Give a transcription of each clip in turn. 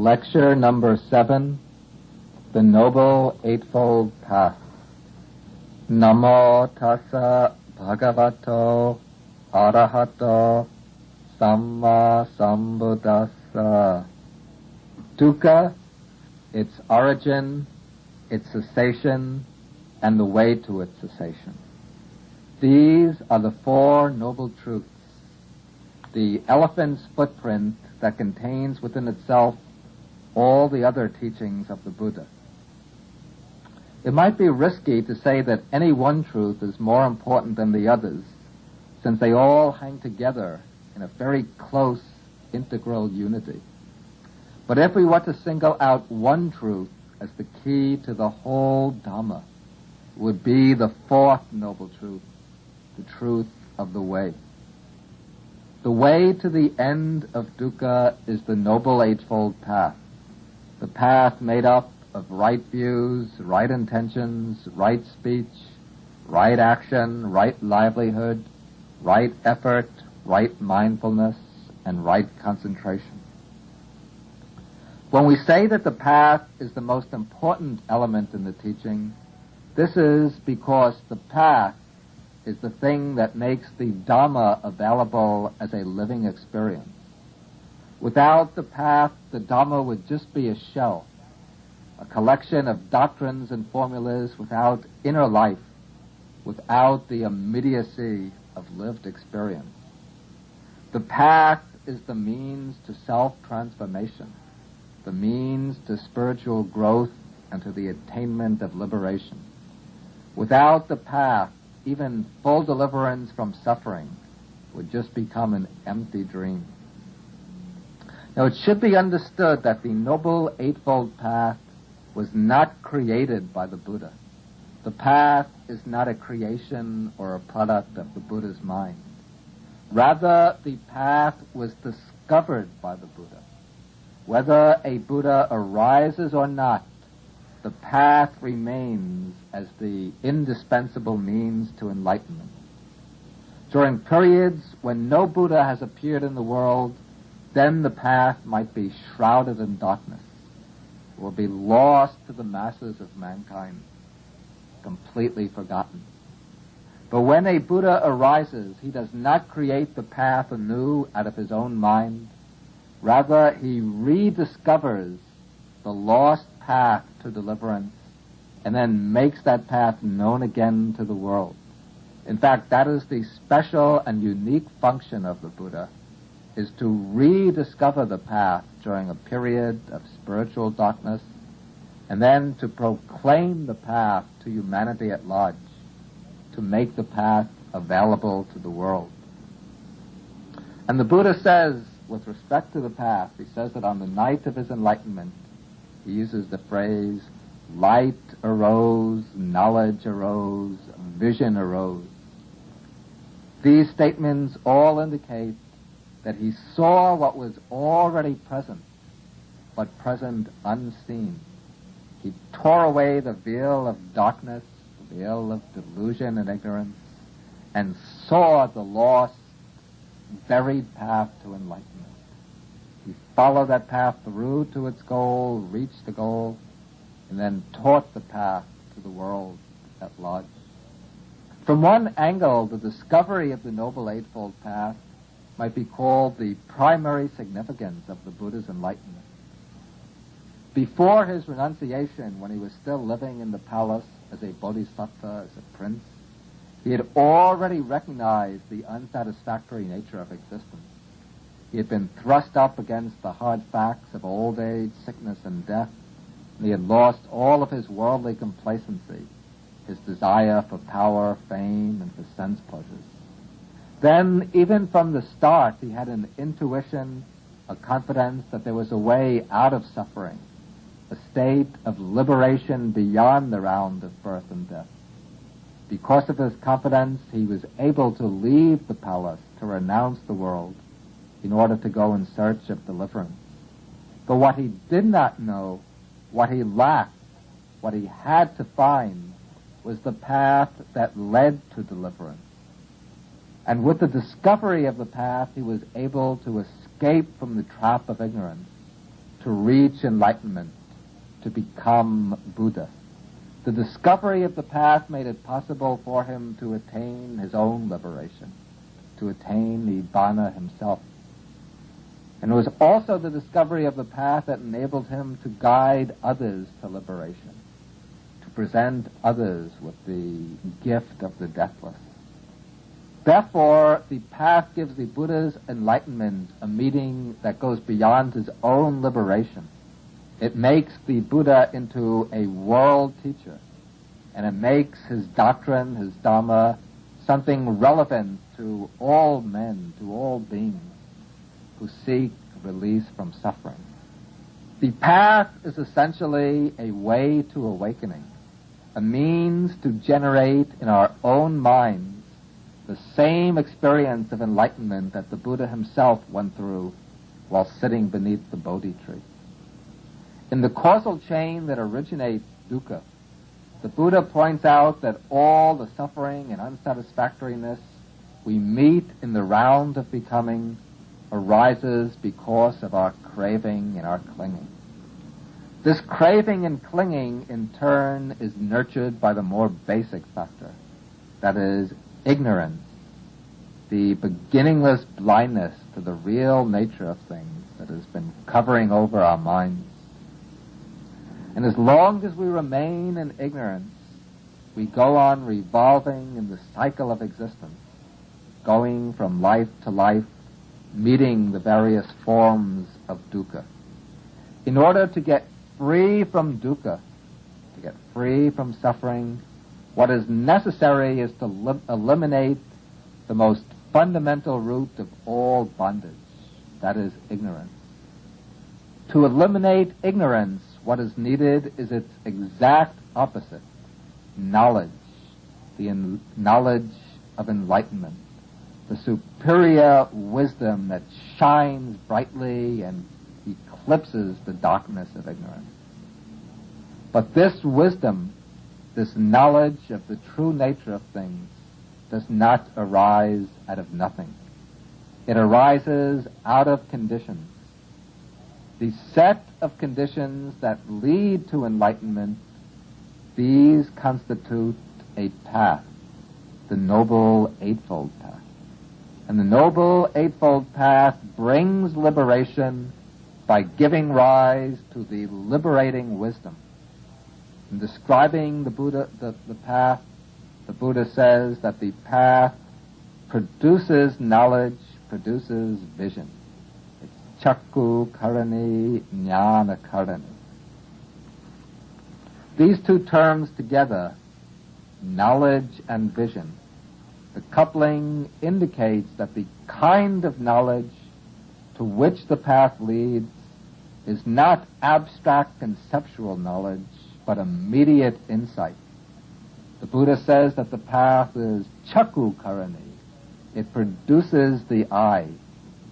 Lecture number 7, The Noble Eightfold Path. Namo tassa bhagavato arahato samma sambuddhassa. Dukkha, its origin, its cessation, and the way to its cessation. These are the four noble truths, the elephant's footprint that contains within itself all the other teachings of the Buddha. It might be risky to say that any one truth is more important than the others, since they all hang together in a very close, integral unity. But if we were to single out one truth as the key to the whole Dhamma, it would be the fourth noble truth, the truth of the way. The way to the end of dukkha is the Noble Eightfold Path, the path made up of right views, right intentions, right speech, right action, right livelihood, right effort, right mindfulness, and right concentration. When we say that the path is the most important element in the teaching, this is because the path is the thing that makes the Dhamma available as a living experience. Without the path, the Dhamma would just be a shell, a collection of doctrines and formulas without inner life, without the immediacy of lived experience. The path is the means to self-transformation, the means to spiritual growth and to the attainment of liberation. Without the path, even full deliverance from suffering would just become an empty dream. Now, it should be understood that the Noble Eightfold Path was not created by the Buddha. The path is not a creation or a product of the Buddha's mind. Rather, the path was discovered by the Buddha. Whether a Buddha arises or not, the path remains as the indispensable means to enlightenment. During periods when no Buddha has appeared in the world, then the path might be shrouded in darkness, will be lost to the masses of mankind, completely forgotten. But when a Buddha arises, he does not create the path anew out of his own mind. Rather, he rediscovers the lost path to deliverance and then makes that path known again to the world. In fact, that is the special and unique function of the Buddha, is to rediscover the path during a period of spiritual darkness and then to proclaim the path to humanity at large, to make the path available to the world. And the Buddha says, with respect to the path, he says that on the night of his enlightenment, he uses the phrase, light arose, knowledge arose, vision arose. These statements all indicate that he saw what was already present, but present unseen. He tore away the veil of darkness, the veil of delusion and ignorance, and saw the lost, buried path to enlightenment. He followed that path through to its goal, reached the goal, and then taught the path to the world at large. From one angle, the discovery of the Noble Eightfold Path might be called the primary significance of the Buddha's enlightenment. Before his renunciation, when he was still living in the palace as a bodhisattva, as a prince, he had already recognized the unsatisfactory nature of existence. He had been thrust up against the hard facts of old age, sickness, and death, and he had lost all of his worldly complacency, his desire for power, fame, and for sense pleasures. Then, even from the start, he had an intuition, a confidence that there was a way out of suffering, a state of liberation beyond the round of birth and death. Because of his confidence, he was able to leave the palace, to renounce the world, in order to go in search of deliverance. But what he did not know, what he lacked, what he had to find, was the path that led to deliverance. And with the discovery of the path, he was able to escape from the trap of ignorance, to reach enlightenment, to become Buddha. The discovery of the path made it possible for him to attain his own liberation, to attain Nibbana himself. And it was also the discovery of the path that enabled him to guide others to liberation, to present others with the gift of the deathless. Therefore, the path gives the Buddha's enlightenment a meaning that goes beyond his own liberation. It makes the Buddha into a world teacher, and it makes his doctrine, his Dhamma, something relevant to all men, to all beings who seek release from suffering. The path is essentially a way to awakening, a means to generate in our own minds the same experience of enlightenment that the Buddha himself went through while sitting beneath the Bodhi tree. In the causal chain that originates dukkha, the Buddha points out that all the suffering and unsatisfactoriness we meet in the round of becoming arises because of our craving and our clinging. This craving and clinging, in turn, is nurtured by the more basic factor, that is, ignorance, the beginningless blindness to the real nature of things that has been covering over our minds. And as long as we remain in ignorance, we go on revolving in the cycle of existence, going from life to life, meeting the various forms of dukkha. In order to get free from dukkha, to get free from suffering, what is necessary is to eliminate the most fundamental root of all bondage, that is ignorance. To eliminate ignorance, what is needed is its exact opposite, knowledge, the knowledge of enlightenment, the superior wisdom that shines brightly and eclipses the darkness of ignorance. But this wisdom, this knowledge of the true nature of things, does not arise out of nothing. It arises out of conditions. The set of conditions that lead to enlightenment, these constitute a path, the Noble Eightfold Path. And the Noble Eightfold Path brings liberation by giving rise to the liberating wisdom. In describing the Buddha, the path, the Buddha says that the path produces knowledge, produces vision. It's Chakku Karani Jnana Karani. These two terms together, knowledge and vision, the coupling indicates that the kind of knowledge to which the path leads is not abstract conceptual knowledge, but immediate insight. The Buddha says that the path is Chakku Karani. It produces the eye.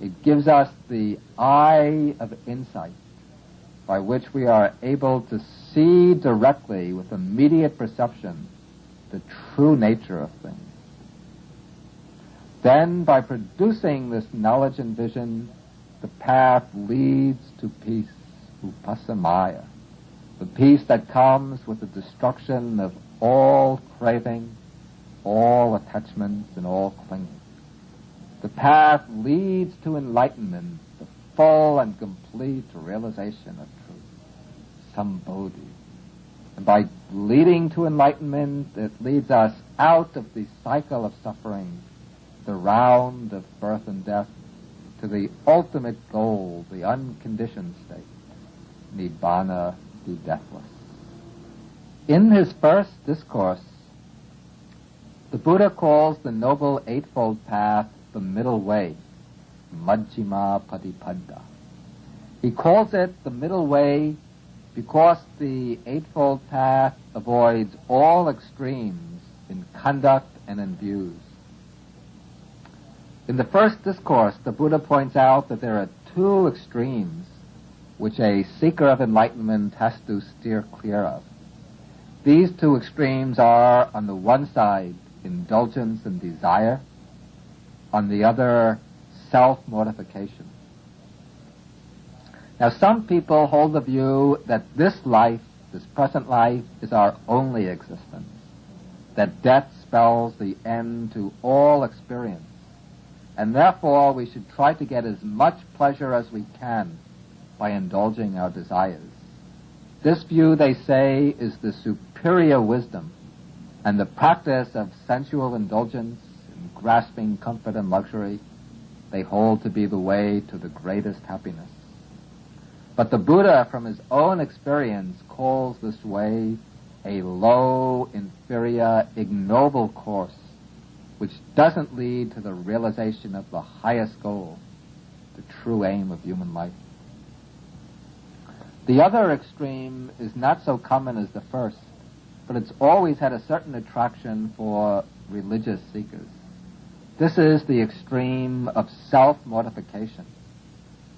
It gives us the eye of insight by which we are able to see directly with immediate perception the true nature of things. Then, by producing this knowledge and vision, the path leads to peace, upassamaya, the peace that comes with the destruction of all craving, all attachments, and all clinging. The path leads to enlightenment, the full and complete realization of truth, sambodhi. And by leading to enlightenment, it leads us out of the cycle of suffering, the round of birth and death, to the ultimate goal, the unconditioned state, Nibbana, the deathless. In his first discourse, the Buddha calls the Noble Eightfold Path the middle way, Majjhima Patipada. He calls it the middle way because the Eightfold Path avoids all extremes in conduct and in views. In the first discourse, the Buddha points out that there are two extremes which a seeker of enlightenment has to steer clear of. These two extremes are, on the one side, indulgence and desire, on the other, self-mortification. Now, some people hold the view that this life, this present life, is our only existence, that death spells the end to all experience, and therefore we should try to get as much pleasure as we can by indulging our desires. This view, they say, is the superior wisdom, and the practice of sensual indulgence and grasping comfort and luxury they hold to be the way to the greatest happiness. But the Buddha, from his own experience, calls this way a low, inferior, ignoble course, which doesn't lead to the realization of the highest goal, the true aim of human life. The other extreme is not so common as the first, but it's always had a certain attraction for religious seekers. This is the extreme of self-mortification.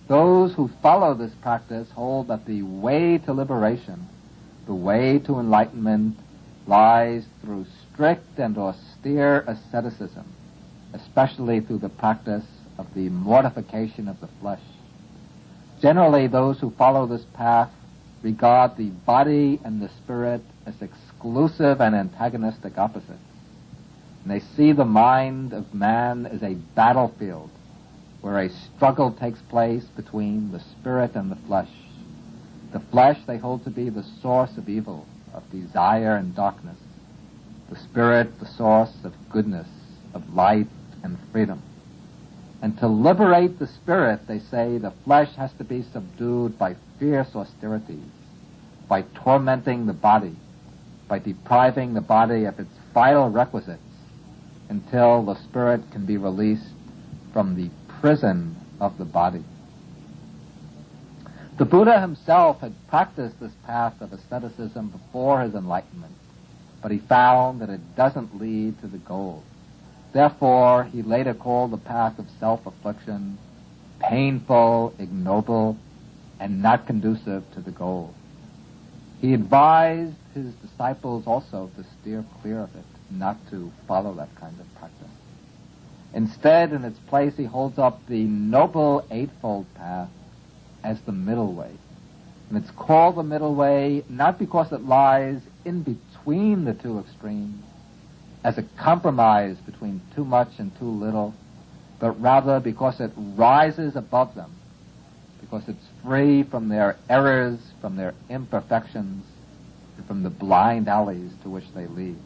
Those who follow this practice hold that the way to liberation, the way to enlightenment, lies through strict and austere asceticism, especially through the practice of the mortification of the flesh. Generally, those who follow this path regard the body and the spirit as exclusive and antagonistic opposites. And they see the mind of man as a battlefield where a struggle takes place between the spirit and the flesh. The flesh they hold to be the source of evil, of desire and darkness. The spirit, the source of goodness, of light and freedom. And to liberate the spirit, they say, the flesh has to be subdued by fierce austerities, by tormenting the body, by depriving the body of its vital requisites, until the spirit can be released from the prison of the body. The Buddha himself had practiced this path of asceticism before his enlightenment, but he found that it doesn't lead to the goal. Therefore, he later called the path of self-affliction painful, ignoble, and not conducive to the goal. He advised his disciples also to steer clear of it, not to follow that kind of practice. Instead, in its place, he holds up the noble Eightfold path as the middle way. And it's called the middle way not because it lies in between the two extremes, as a compromise between too much and too little, but rather because it rises above them, because it's free from their errors, from their imperfections, and from the blind alleys to which they lead.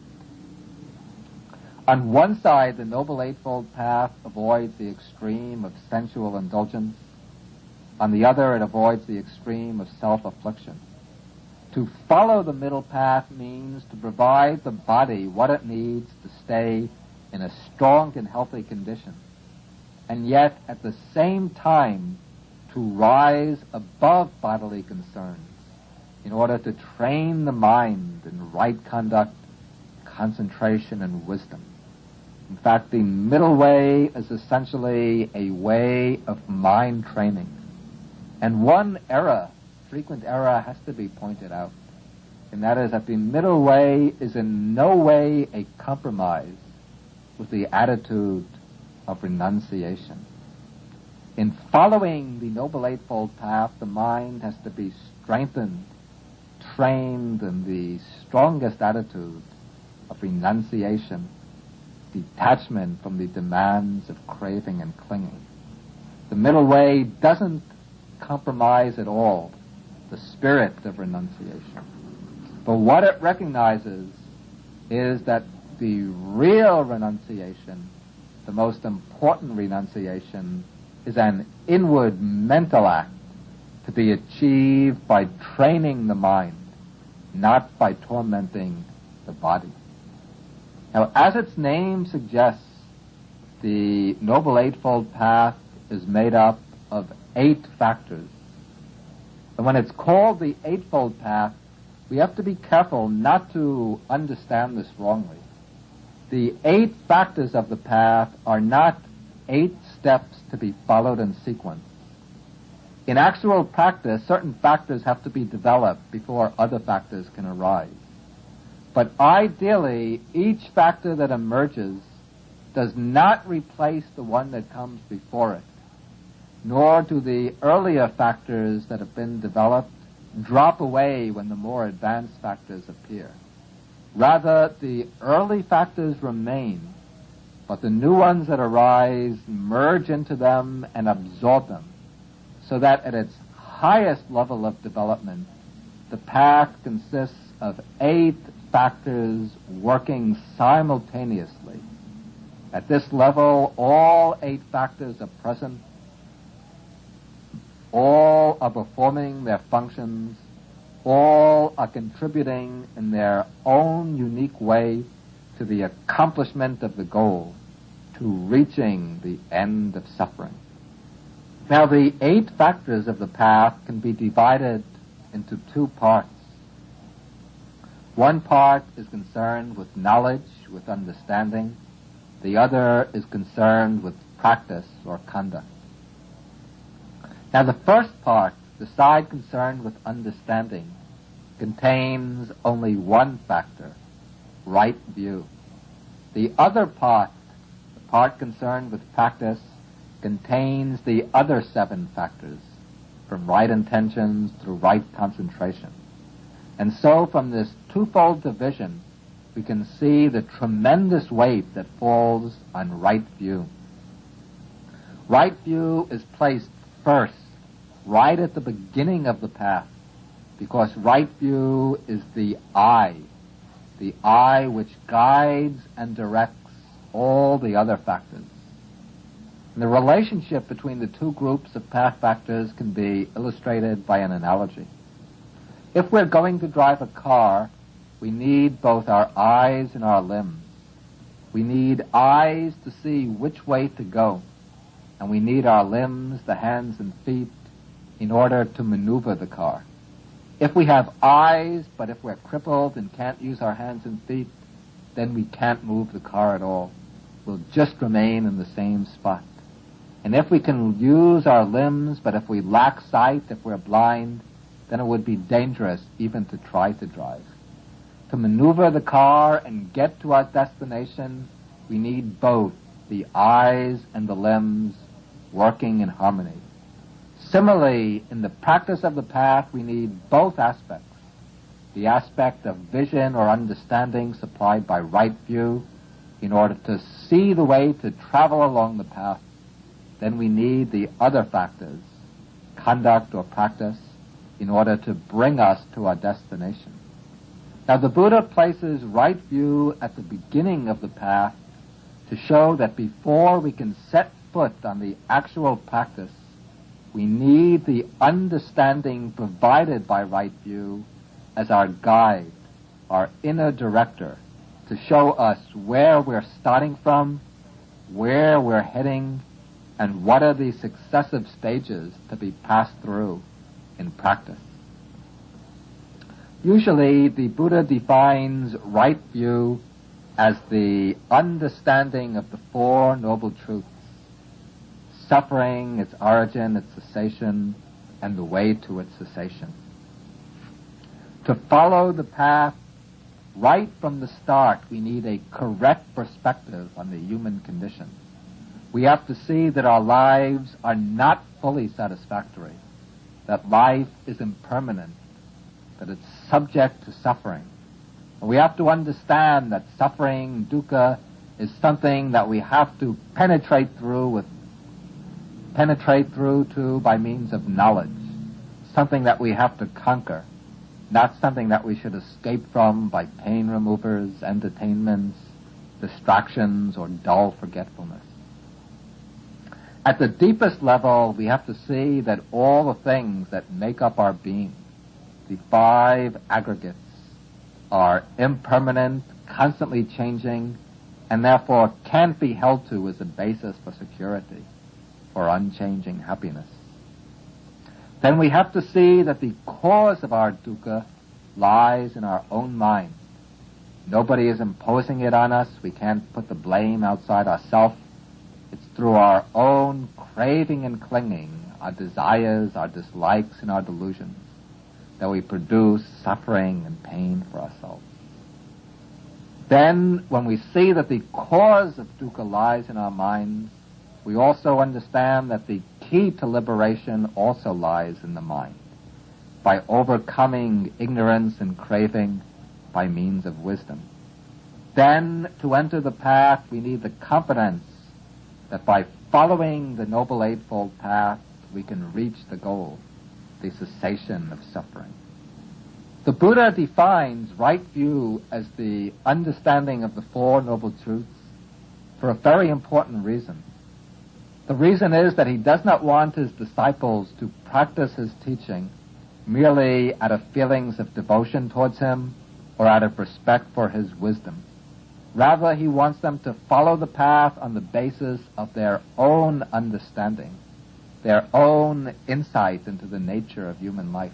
On one side, the Noble Eightfold Path avoids the extreme of sensual indulgence. On the other, it avoids the extreme of self-affliction. To follow the middle path means to provide the body what it needs to stay in a strong and healthy condition, and yet at the same time to rise above bodily concerns in order to train the mind in right conduct, concentration, and wisdom. In fact, the middle way is essentially a way of mind training. And one error, frequent error, has to be pointed out. And that is that the middle way is in no way a compromise with the attitude of renunciation. In following the Noble Eightfold Path, the mind has to be strengthened, trained in the strongest attitude of renunciation, detachment from the demands of craving and clinging. The middle way doesn't compromise at all the spirit of renunciation. But what it recognizes is that the real renunciation, the most important renunciation, is an inward mental act to be achieved by training the mind, not by tormenting the body. Now, as its name suggests, the Noble Eightfold Path is made up of 8 factors. And when it's called the Eightfold Path, we have to be careful not to understand this wrongly. The 8 factors of the path are not 8 steps to be followed in sequence. In actual practice, certain factors have to be developed before other factors can arise. But ideally, each factor that emerges does not replace the one that comes before it. nor do the earlier factors that have been developed drop away when the more advanced factors appear. Rather, the early factors remain, but the new ones that arise merge into them and absorb them, so that at its highest level of development, the path consists of 8 factors working simultaneously. At this level, all 8 factors are present. All are performing their functions. All are contributing in their own unique way to the accomplishment of the goal, to reaching the end of suffering. Now, the 8 factors of the path can be divided into 2 parts. One part is concerned with knowledge, with understanding. The other is concerned with practice or conduct. Now, the first part, the side concerned with understanding, contains only one factor, right view. The other part, the part concerned with practice, contains the other 7 factors, from right intentions through right concentration. And so from this twofold division, we can see the tremendous weight that falls on right view. Right view is placed first, right at the beginning of the path, because right view is the eye which guides and directs all the other factors. And the relationship between the 2 groups of path factors can be illustrated by an analogy. If we're going to drive a car, we need both our eyes and our limbs. We need eyes to see which way to go, and we need our limbs, the hands and feet, in order to maneuver the car. If we have eyes, but if we're crippled and can't use our hands and feet, then we can't move the car at all. We'll just remain in the same spot. And if we can use our limbs, but if we lack sight, if we're blind, then it would be dangerous even to try to drive. To maneuver the car and get to our destination, we need both the eyes and the limbs working in harmony. Similarly, in the practice of the path, we need both aspects. The aspect of vision or understanding supplied by right view in order to see the way to travel along the path. Then we need the other factors, conduct or practice, in order to bring us to our destination. Now, the Buddha places right view at the beginning of the path to show that before we can set foot on the actual practice, we need the understanding provided by right view as our guide, our inner director, to show us where we're starting from, where we're heading, and what are the successive stages to be passed through in practice. Usually, the Buddha defines right view as the understanding of the 4 Noble Truths: suffering, its origin, its cessation, and the way to its cessation. To follow the path right from the start, we need a correct perspective on the human condition. We have to see that our lives are not fully satisfactory, that life is impermanent, that it's subject to suffering. And we have to understand that suffering, dukkha, is something that we have to penetrate through to by means of knowledge, something that we have to conquer, not something that we should escape from by pain removers, entertainments, distractions, or dull forgetfulness. At the deepest level, we have to see that all the things that make up our being, the 5 aggregates, are impermanent, constantly changing, and therefore can't be held to as a basis for security, for unchanging happiness. Then we have to see that the cause of our dukkha lies in our own mind. Nobody is imposing it on us. We can't put the blame outside ourselves. It's through our own craving and clinging, our desires, our dislikes, and our delusions, that we produce suffering and pain for ourselves. Then, when we see that the cause of dukkha lies in our minds, we also understand that the key to liberation also lies in the mind, by overcoming ignorance and craving by means of wisdom. Then, to enter the path, we need the confidence that by following the Noble Eightfold Path, we can reach the goal, the cessation of suffering. The Buddha defines right view as the understanding of the Four Noble Truths for a very important reason. The reason is that he does not want his disciples to practice his teaching merely out of feelings of devotion towards him or out of respect for his wisdom. Rather, he wants them to follow the path on the basis of their own understanding, their own insight into the nature of human life.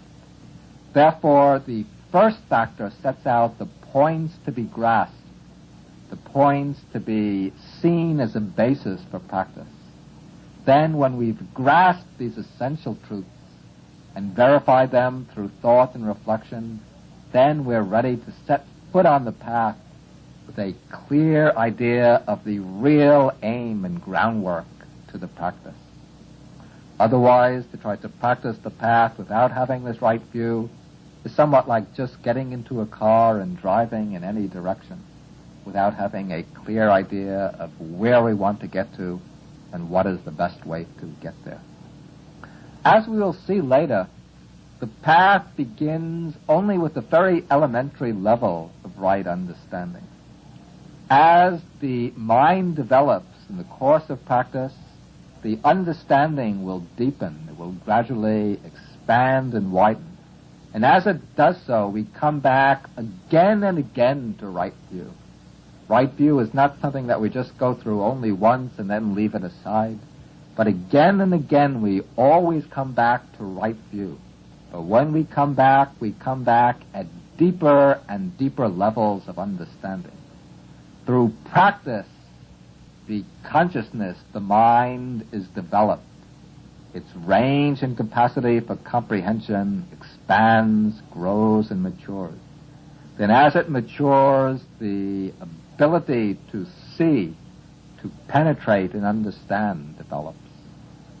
Therefore, the first factor sets out the points to be grasped, the points to be seen as a basis for practice. Then, when we've grasped these essential truths and verified them through thought and reflection, then we're ready to set foot on the path with a clear idea of the real aim and groundwork to the practice. Otherwise, to try to practice the path without having this right view is somewhat like just getting into a car and driving in any direction without having a clear idea of where we want to get to and what is the best way to get there. As we will see later, the path begins only with a very elementary level of right understanding. As the mind develops in the course of practice, the understanding will deepen, it will gradually expand and widen. And as it does so, we come back again and again to right view. Right view is not something that we just go through only once and then leave it aside. But again and again, we always come back to right view. But when we come back at deeper and deeper levels of understanding. Through practice, the consciousness, the mind, is developed. Its range and capacity for comprehension expands, grows, and matures. Then as it matures, the ability to see, to penetrate and understand develops.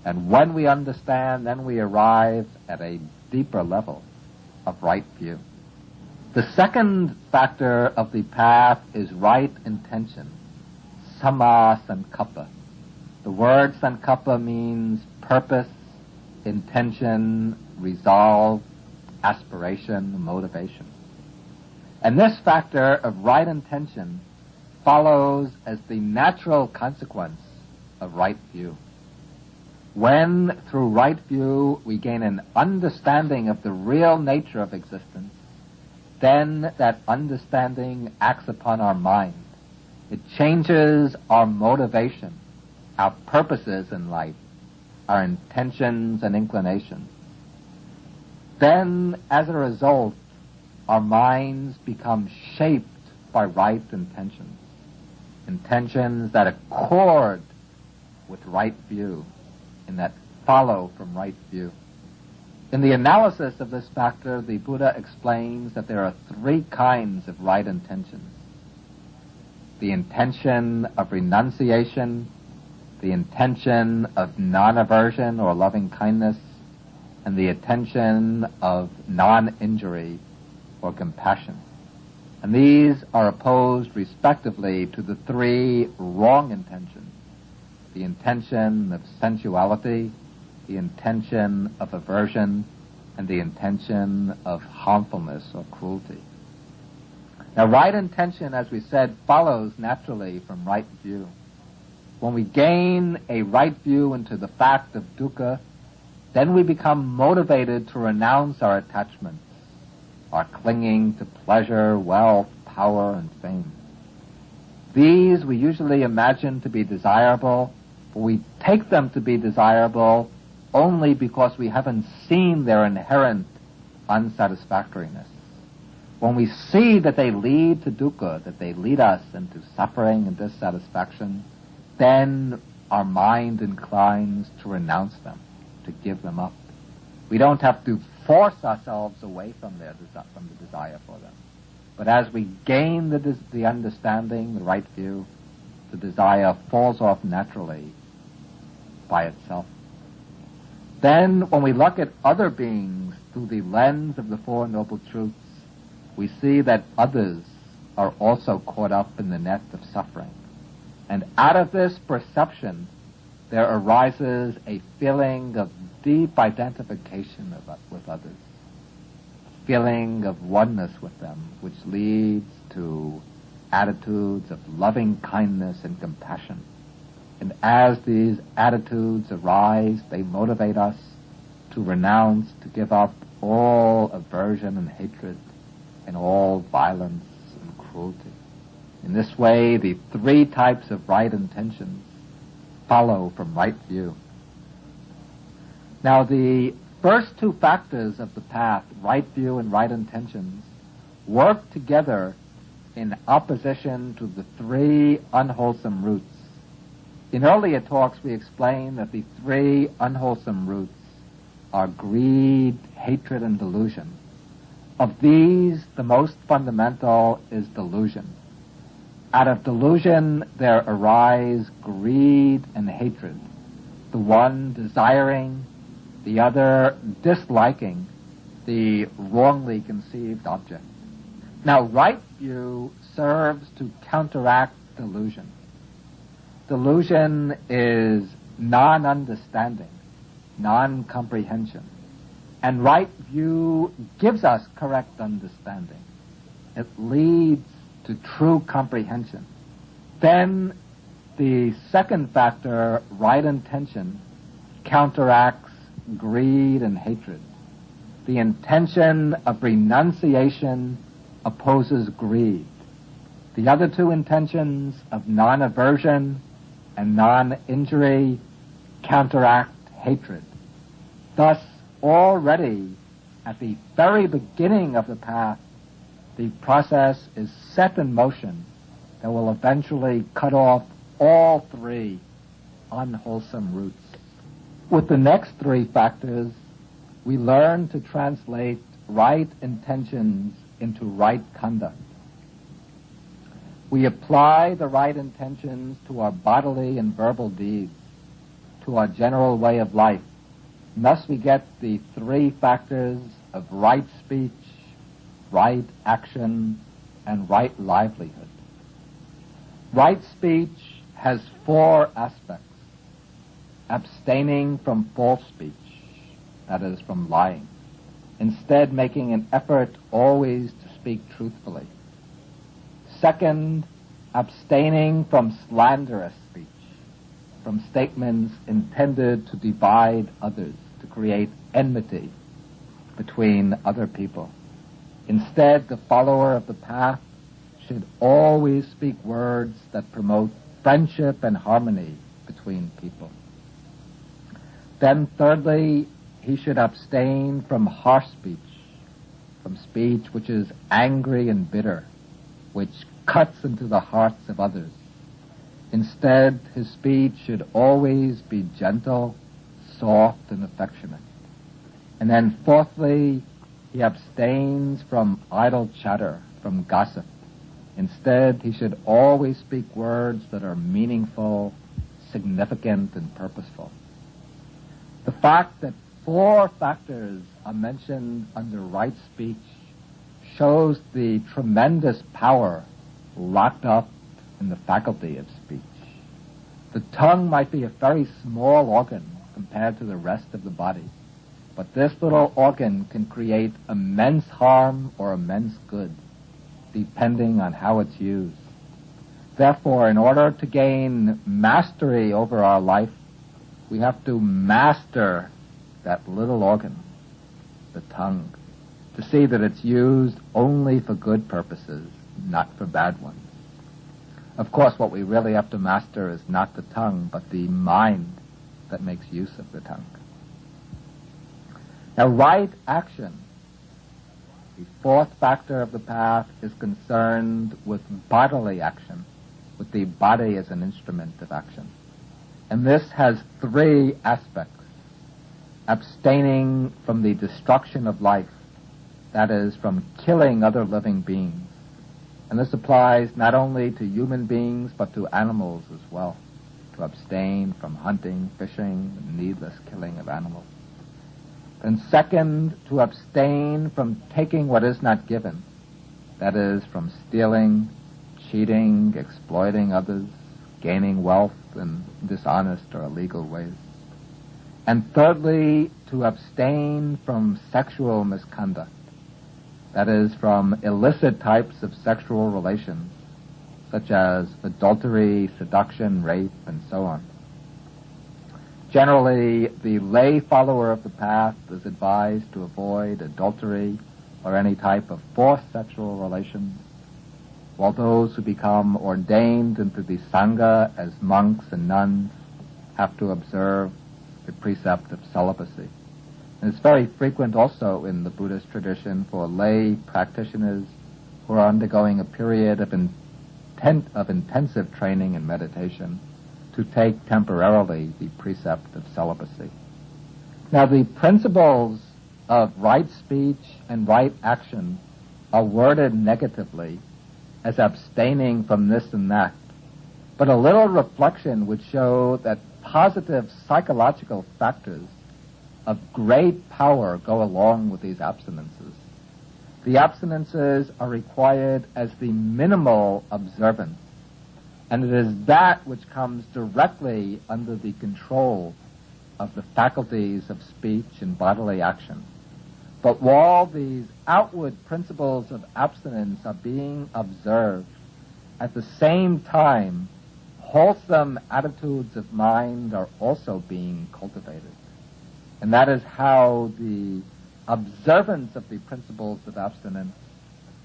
And when we understand, then we arrive at a deeper level of right view. The second factor of the path is right intention, samma sankappa. The word sankappa means purpose, intention, resolve, aspiration, motivation. And this factor of right intention follows as the natural consequence of right view. When, through right view, we gain an understanding of the real nature of existence, then that understanding acts upon our mind. It changes our motivation, our purposes in life, our intentions and inclinations. Then, as a result, our minds become shaped by right intentions, intentions that accord with right view and that follow from right view. In the analysis of this factor, the Buddha explains that there are three kinds of right intentions. The intention of renunciation, the intention of non-aversion or loving kindness, and the intention of non-injury or compassion. And these are opposed respectively to the three wrong intentions: the intention of sensuality, the intention of aversion, and the intention of harmfulness or cruelty. Now, right intention, as we said, follows naturally from right view. When we gain a right view into the fact of dukkha, then we become motivated to renounce our attachments, our clinging to pleasure, wealth, power, and fame. These we usually imagine to be desirable, but we take them to be desirable only because we haven't seen their inherent unsatisfactoriness. When we see that they lead to dukkha, that they lead us into suffering and dissatisfaction, then our mind inclines to renounce them, to give them up. We don't have to force ourselves away from the desire for them. But as we gain the understanding, the right view, the desire falls off naturally, by itself. Then, when we look at other beings through the lens of the Four Noble Truths, we see that others are also caught up in the net of suffering. And out of this perception, there arises a feeling of deep identification with others, a feeling of oneness with them, which leads to attitudes of loving kindness and compassion. And as these attitudes arise, they motivate us to renounce, to give up all aversion and hatred and all violence and cruelty. In this way, the three types of right intentions follow from right view. Now, the first two factors of the path, right view and right intentions, work together in opposition to the three unwholesome roots. In earlier talks, we explained that the three unwholesome roots are greed, hatred, and delusion. Of these, the most fundamental is delusion. Out of delusion, there arise greed and hatred, the one desiring, the other disliking the wrongly conceived object. Now, right view serves to counteract delusion. Delusion is non-understanding, non-comprehension. And right view gives us correct understanding. It leads to true comprehension. Then the second factor, right intention, counteracts greed and hatred. The intention of renunciation opposes greed. The other two intentions of non-aversion and non-injury counteract hatred. Thus, already at the very beginning of the path, the process is set in motion that will eventually cut off all three unwholesome roots. With the next three factors, we learn to translate right intentions into right conduct. We apply the right intentions to our bodily and verbal deeds, to our general way of life. And thus we get the three factors of right speech, right action, and right livelihood. Right speech has four aspects. Abstaining from false speech, that is, from lying. Instead, making an effort always to speak truthfully. Second, abstaining from slanderous speech, from statements intended to divide others, to create enmity between other people. Instead, the follower of the path should always speak words that promote friendship and harmony between people. Then thirdly, he should abstain from harsh speech, from speech which is angry and bitter, which cuts into the hearts of others. Instead, his speech should always be gentle, soft, and affectionate. And then fourthly, he abstains from idle chatter, from gossip. Instead, he should always speak words that are meaningful, significant, and purposeful. The fact that four factors are mentioned under right speech shows the tremendous power locked up in the faculty of speech. The tongue might be a very small organ compared to the rest of the body, but this little organ can create immense harm or immense good, depending on how it's used. Therefore, in order to gain mastery over our life, we have to master that little organ, the tongue, to see that it's used only for good purposes, not for bad ones. Of course, what we really have to master is not the tongue, but the mind that makes use of the tongue. Now, right action, the fourth factor of the path, is concerned with bodily action, with the body as an instrument of action. And this has three aspects. Abstaining from the destruction of life, that is, from killing other living beings. And this applies not only to human beings, but to animals as well. to abstain from hunting, fishing, and needless killing of animals. And second, to abstain from taking what is not given, that is, from stealing, cheating, exploiting others, gaining wealth in dishonest or illegal ways. And thirdly, to abstain from sexual misconduct, that is, from illicit types of sexual relations, such as adultery, seduction, rape, and so on. Generally, the lay follower of the path is advised to avoid adultery or any type of forced sexual relations, while those who become ordained into the Sangha as monks and nuns have to observe the precept of celibacy. And it's very frequent also in the Buddhist tradition for lay practitioners who are undergoing a period of intensive training in meditation to take temporarily the precept of celibacy. Now, the principles of right speech and right action are worded negatively as abstaining from this and that, but a little reflection would show that positive psychological factors of great power go along with these abstinences. The abstinences are required as the minimal observance, and it is that which comes directly under the control of the faculties of speech and bodily action. But while these outward principles of abstinence are being observed, at the same time, wholesome attitudes of mind are also being cultivated. And that is how the observance of the principles of abstinence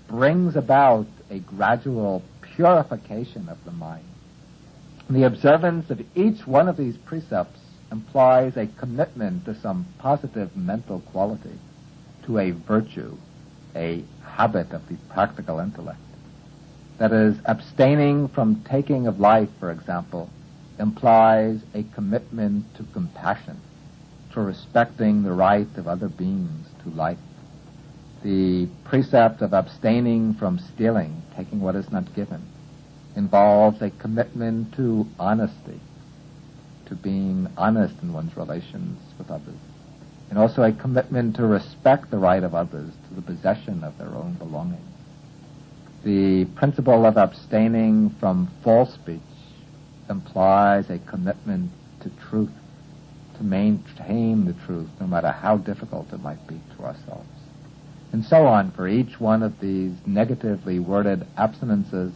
brings about a gradual purification of the mind. And the observance of each one of these precepts implies a commitment to some positive mental quality, to a virtue, a habit of the practical intellect. That is, abstaining from taking of life, for example, implies a commitment to compassion, to respecting the right of other beings to life. The precept of abstaining from stealing, taking what is not given, involves a commitment to honesty, to being honest in one's relations with others, and also a commitment to respect the right of others to the possession of their own belongings. The principle of abstaining from false speech implies a commitment to truth, to maintain the truth no matter how difficult it might be to ourselves. And so on for each one of these negatively worded abstinences.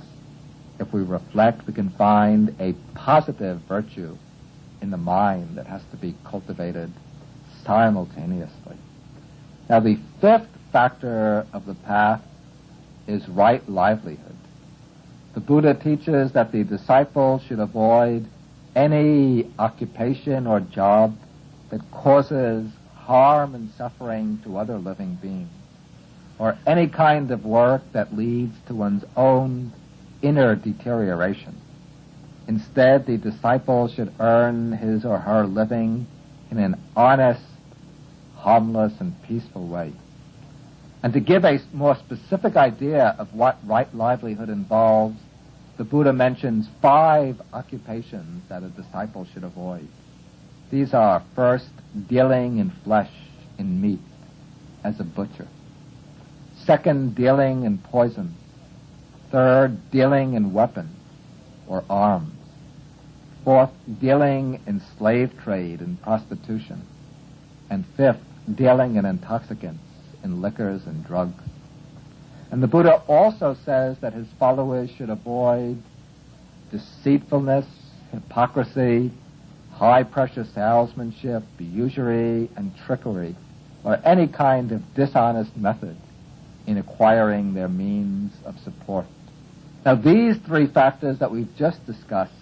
If we reflect, we can find a positive virtue in the mind that has to be cultivated simultaneously. Now, the fifth factor of the path is right livelihood. The Buddha teaches that the disciple should avoid any occupation or job that causes harm and suffering to other living beings, or any kind of work that leads to one's own inner deterioration. Instead, the disciple should earn his or her living in an honest, harmless, and peaceful way. And to give a more specific idea of what right livelihood involves, the Buddha mentions 5 occupations that a disciple should avoid. These are, first, dealing in flesh, in meat, as a butcher. Second, dealing in poison. Third, dealing in weapons or arms. Fourth, dealing in slave trade and prostitution. And fifth, dealing in intoxicants, in liquors and drugs. And the Buddha also says that his followers should avoid deceitfulness, hypocrisy, high-pressure salesmanship, usury, and trickery, or any kind of dishonest method in acquiring their means of support. Now, these 3 factors that we've just discussed,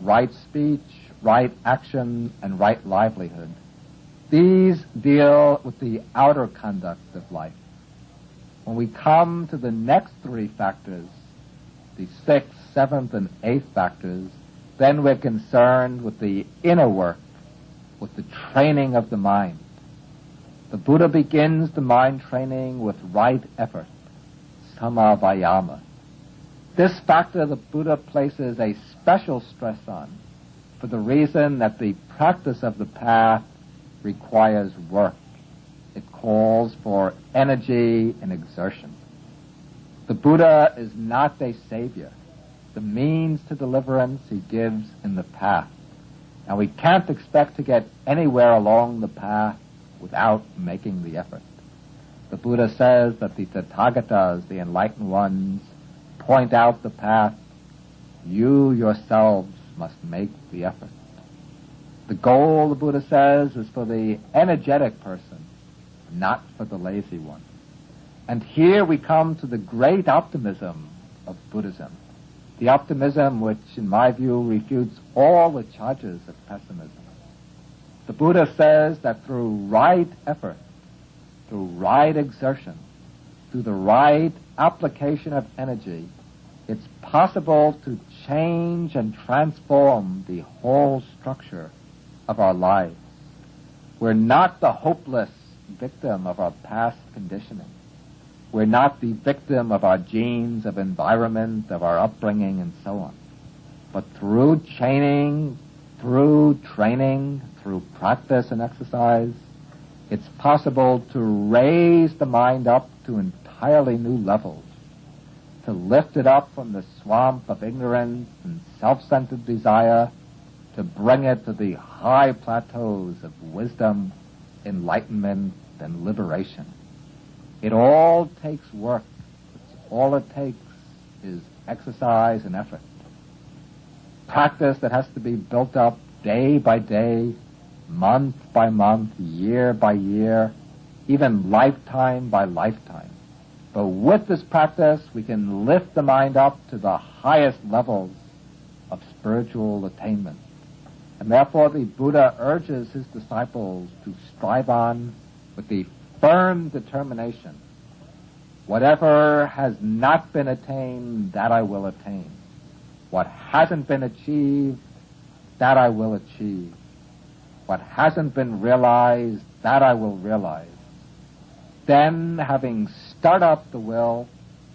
right speech, right action, and right livelihood, these deal with the outer conduct of life. When we come to the next 3 factors, the 6th, 7th, and 8th factors, then we're concerned with the inner work, with the training of the mind. The Buddha begins the mind training with right effort, samavayama. This factor the Buddha places a special stress on, for the reason that the practice of the path requires work. It calls for energy and exertion. The Buddha is not a savior. The means to deliverance he gives in the path. And we can't expect to get anywhere along the path without making the effort. The Buddha says that the Tathagatas, the enlightened ones, point out the path. You yourselves must make the effort. The goal, the Buddha says, is for the energetic person, not for the lazy one. And here we come to the great optimism of Buddhism. The optimism which, in my view, refutes all the charges of pessimism. The Buddha says that through right effort, through right exertion, through the right application of energy, it's possible to change and transform the whole structure of our lives. We're not the hopeless victim of our past conditioning. We're not the victim of our genes, of environment, of our upbringing, and so on. But through training, through practice and exercise, it's possible to raise the mind up to entirely new levels, to lift it up from the swamp of ignorance and self-centered desire, to bring it to the high plateaus of wisdom, enlightenment, and liberation. It all takes work. All it takes is exercise and effort. Practice that has to be built up day by day, month by month, year by year, even lifetime by lifetime. But with this practice, we can lift the mind up to the highest levels of spiritual attainment. And therefore the Buddha urges his disciples to strive on with the firm determination. Whatever has not been attained, that I will attain. What hasn't been achieved, that I will achieve. What hasn't been realized, that I will realize. Then, having stirred up the will,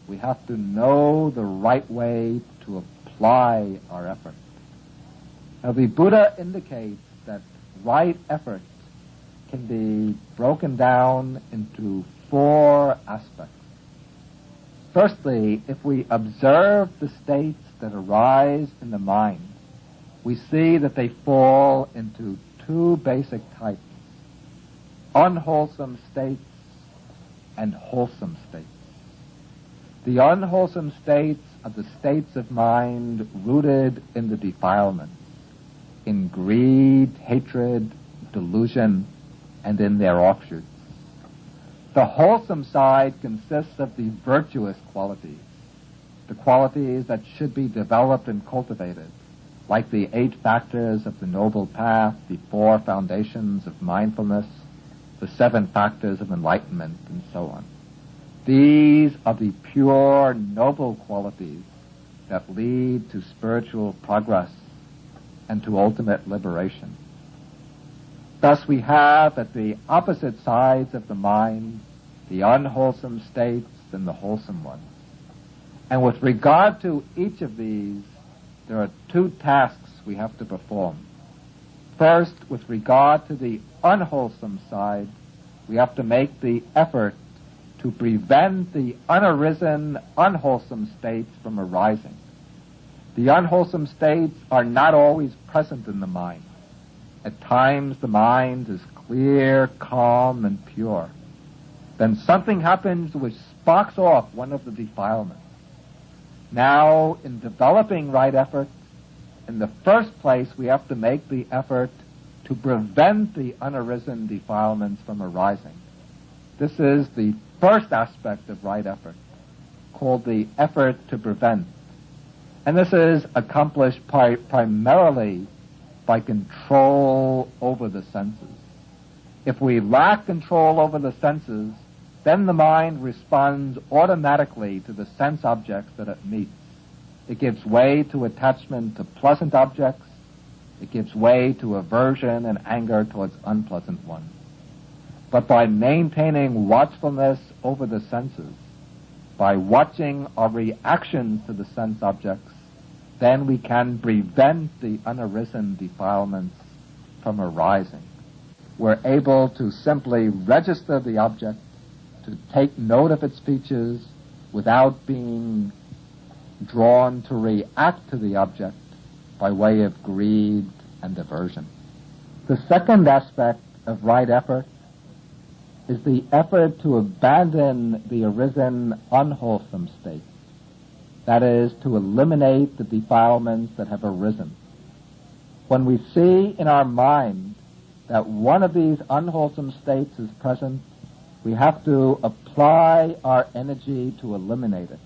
we have to know the right way to apply our effort. Now, the Buddha indicates that right effort can be broken down into 4 aspects. Firstly, if we observe the states that arise in the mind, we see that they fall into 2 basic types: unwholesome states and wholesome states. The unwholesome states are the states of mind rooted in the defilements, in greed, hatred, delusion, and in their offshoots. The wholesome side consists of the virtuous qualities, the qualities that should be developed and cultivated, like the 8 factors of the Noble Path, the 4 foundations of mindfulness, the 7 factors of enlightenment, and so on. These are the pure, noble qualities that lead to spiritual progress and to ultimate liberation. Thus we have at the opposite sides of the mind the unwholesome states and the wholesome ones. And with regard to each of these, there are 2 tasks we have to perform. First, with regard to the unwholesome side, we have to make the effort to prevent the unarisen, unwholesome states from arising. The unwholesome states are not always present in the mind. At times the mind is clear, calm, and pure. Then something happens which sparks off one of the defilements. Now, in developing right effort, in the first place we have to make the effort to prevent the unarisen defilements from arising. This is the first aspect of right effort, called the effort to prevent. And this is accomplished primarily by control over the senses. If we lack control over the senses, then the mind responds automatically to the sense objects that it meets. It gives way to attachment to pleasant objects. It gives way to aversion and anger towards unpleasant ones. But by maintaining watchfulness over the senses, by watching our reactions to the sense objects, then we can prevent the unarisen defilements from arising. We're able to simply register the object, to take note of its features without being drawn to react to the object by way of greed and aversion. The second aspect of right effort is the effort to abandon the arisen unwholesome state. That is, to eliminate the defilements that have arisen. When we see in our mind that one of these unwholesome states is present, we have to apply our energy to eliminate it.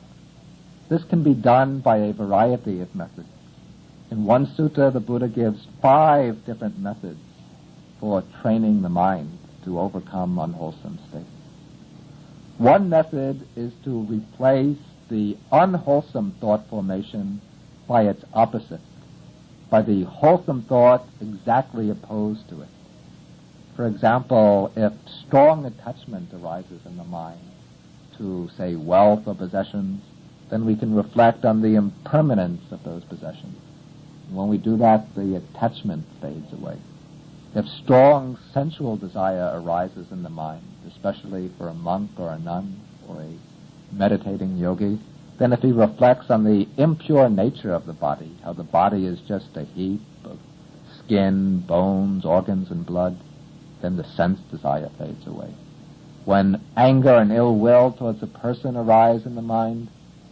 This can be done by a variety of methods. In one sutta, the Buddha gives 5 different methods for training the mind to overcome unwholesome states. One method is to replace the unwholesome thought formation by its opposite, by the wholesome thought exactly opposed to it. For example, if strong attachment arises in the mind to, say, wealth or possessions, then we can reflect on the impermanence of those possessions. When we do that, the attachment fades away. If strong sensual desire arises in the mind, especially for a monk or a nun or a meditating yogi, then if he reflects on the impure nature of the body, how the body is just a heap of skin, bones, organs, and blood, then the sense desire fades away. When anger and ill will towards a person arise in the mind,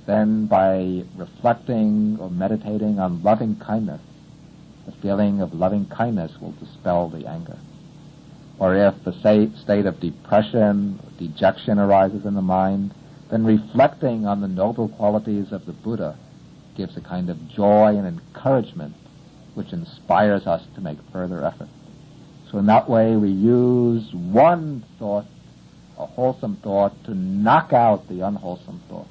then by reflecting or meditating on loving kindness, the feeling of loving kindness will dispel the anger. Or if the state of depression or dejection arises in the mind, then reflecting on the noble qualities of the Buddha gives a kind of joy and encouragement which inspires us to make further effort. So in that way we use one thought, a wholesome thought, to knock out the unwholesome thought.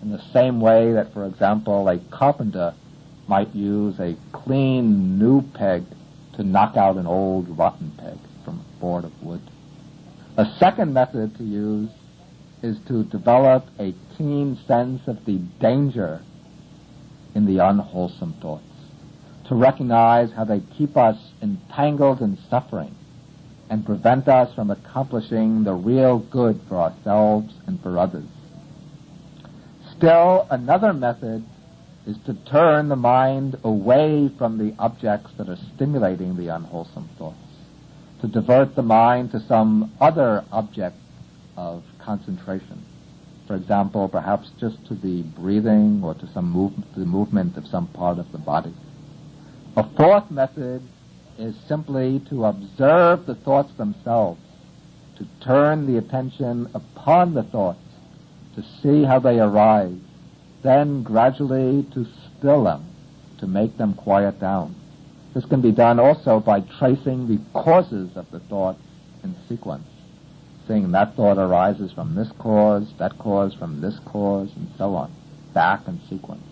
In the same way that, for example, a carpenter might use a clean new peg to knock out an old rotten peg from a board of wood. A second method to use is to develop a keen sense of the danger in the unwholesome thoughts, to recognize how they keep us entangled in suffering and prevent us from accomplishing the real good for ourselves and for others. Still, another method is to turn the mind away from the objects that are stimulating the unwholesome thoughts, to divert the mind to some other object of concentration. For example, perhaps just to the breathing or to the movement of some part of the body. A fourth method is simply to observe the thoughts themselves, to turn the attention upon the thoughts, to see how they arise, then gradually to still them, to make them quiet down. This can be done also by tracing the causes of the thoughts in sequence, seeing that thought arises from this cause, that cause from this cause, and so on, back in sequence.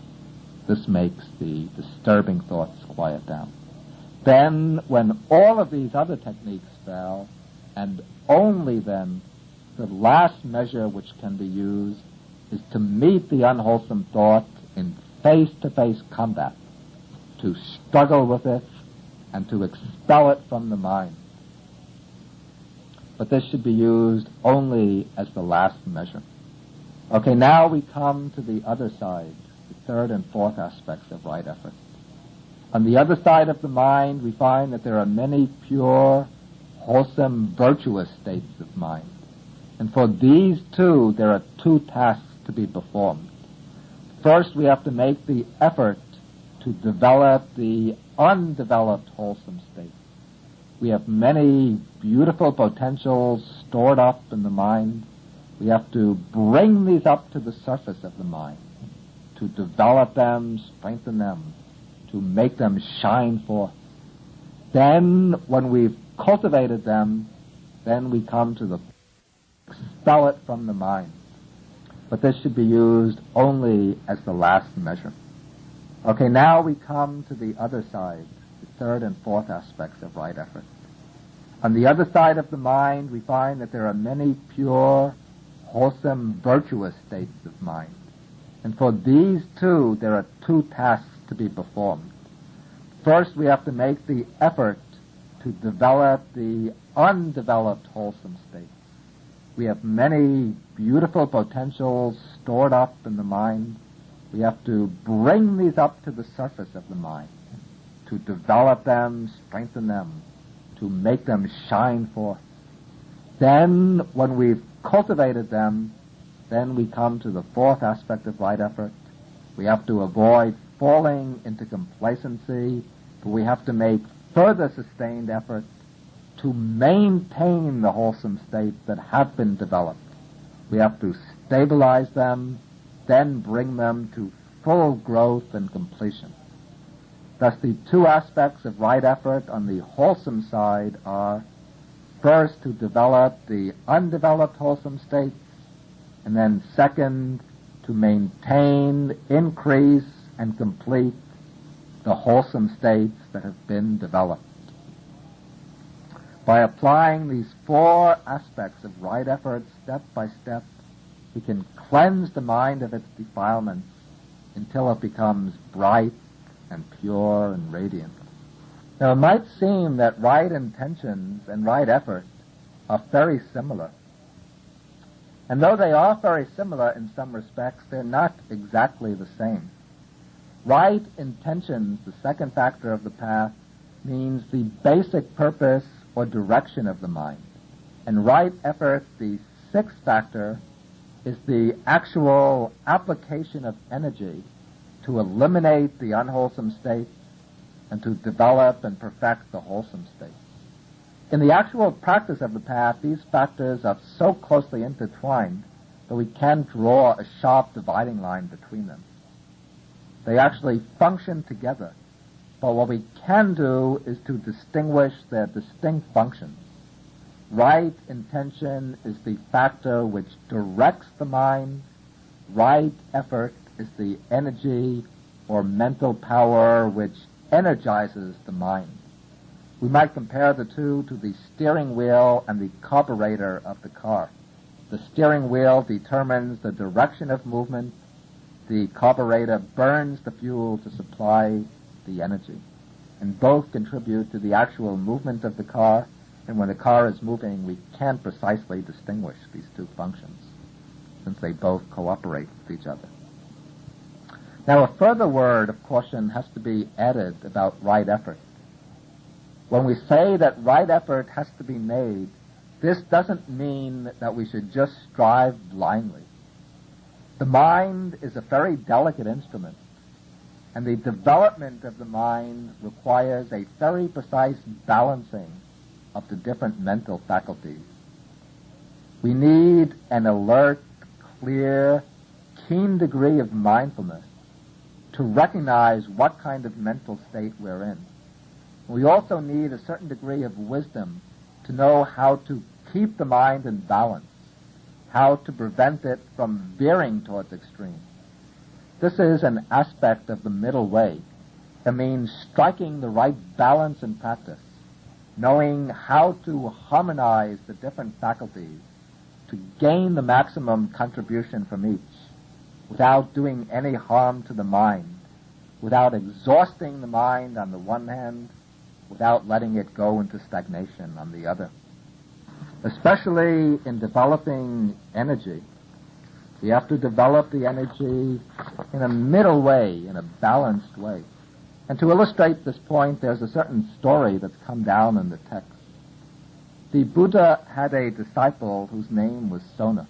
This makes the disturbing thoughts quiet down. Then, when all of these other techniques fail, and only then, the last measure which can be used is to meet the unwholesome thought in face-to-face combat, to struggle with it and to expel it from the mind. But this should be used only as the last measure. Okay, now we come to the other side, the third and fourth aspects of right effort. On the other side of the mind, we find that there are many pure, wholesome, virtuous states of mind. And for these two, there are 2 tasks to be performed. First, we have to make the effort to develop the undeveloped wholesome state. We have many beautiful potentials stored up in the mind. We have to bring these up to the surface of the mind, to develop them, strengthen them, to make them shine forth. Then, when we've cultivated them, then we come to the expel it from the mind. But this should be used only as the last measure. Okay, now we come to the other side, the third and fourth aspects of right effort. On the other side of the mind, we find that there are many pure, wholesome, virtuous states of mind. And for these two, there are 2 tasks to be performed. First, we have to make the effort to develop the undeveloped wholesome state. We have many beautiful potentials stored up in the mind. We have to bring these up to the surface of the mind, to develop them, strengthen them, to make them shine forth. Then, when we've cultivated them, then we come to the fourth aspect of right effort. We have to avoid falling into complacency, but we have to make further sustained effort to maintain the wholesome states that have been developed. We have to stabilize them, then bring them to full growth and completion. Thus, the two aspects of right effort on the wholesome side are, first, to develop the undeveloped wholesome states, and then second, to maintain, increase, and complete the wholesome states that have been developed. By applying these four aspects of right effort step by step, we can cleanse the mind of its defilements until it becomes bright and pure and radiant. Now, it might seem that right intentions and right effort are very similar. And though they are very similar in some respects, they're not exactly the same. Right intentions, the second factor of the path, means the basic purpose or direction of the mind. And right effort, the sixth factor, is the actual application of energy to eliminate the unwholesome states and to develop and perfect the wholesome states. In the actual practice of the path, these factors are so closely intertwined that we can't draw a sharp dividing line between them. They actually function together, but what we can do is to distinguish their distinct functions. Right intention is the factor which directs the mind. Right effort is the energy or mental power which energizes the mind. We might compare the two to the steering wheel and the carburetor of the car. The steering wheel determines the direction of movement. The carburetor burns the fuel to supply the energy. And both contribute to the actual movement of the car. And when the car is moving, we can't precisely distinguish these two functions, since they both cooperate with each other. Now, a further word of caution has to be added about right effort. When we say that right effort has to be made, this doesn't mean that we should just strive blindly. The mind is a very delicate instrument, and the development of the mind requires a very precise balancing of the different mental faculties. We need an alert, clear, keen degree of mindfulness to recognize what kind of mental state we're in. We also need a certain degree of wisdom to know how to keep the mind in balance, how to prevent it from veering towards extremes. This is an aspect of the middle way. It means striking the right balance in practice, knowing how to harmonize the different faculties to gain the maximum contribution from each, without doing any harm to the mind, without exhausting the mind on the one hand, without letting it go into stagnation on the other. Especially in developing energy, we have to develop the energy in a middle way, in a balanced way. And to illustrate this point, there's a certain story that's come down in the text. The Buddha had a disciple whose name was Sona.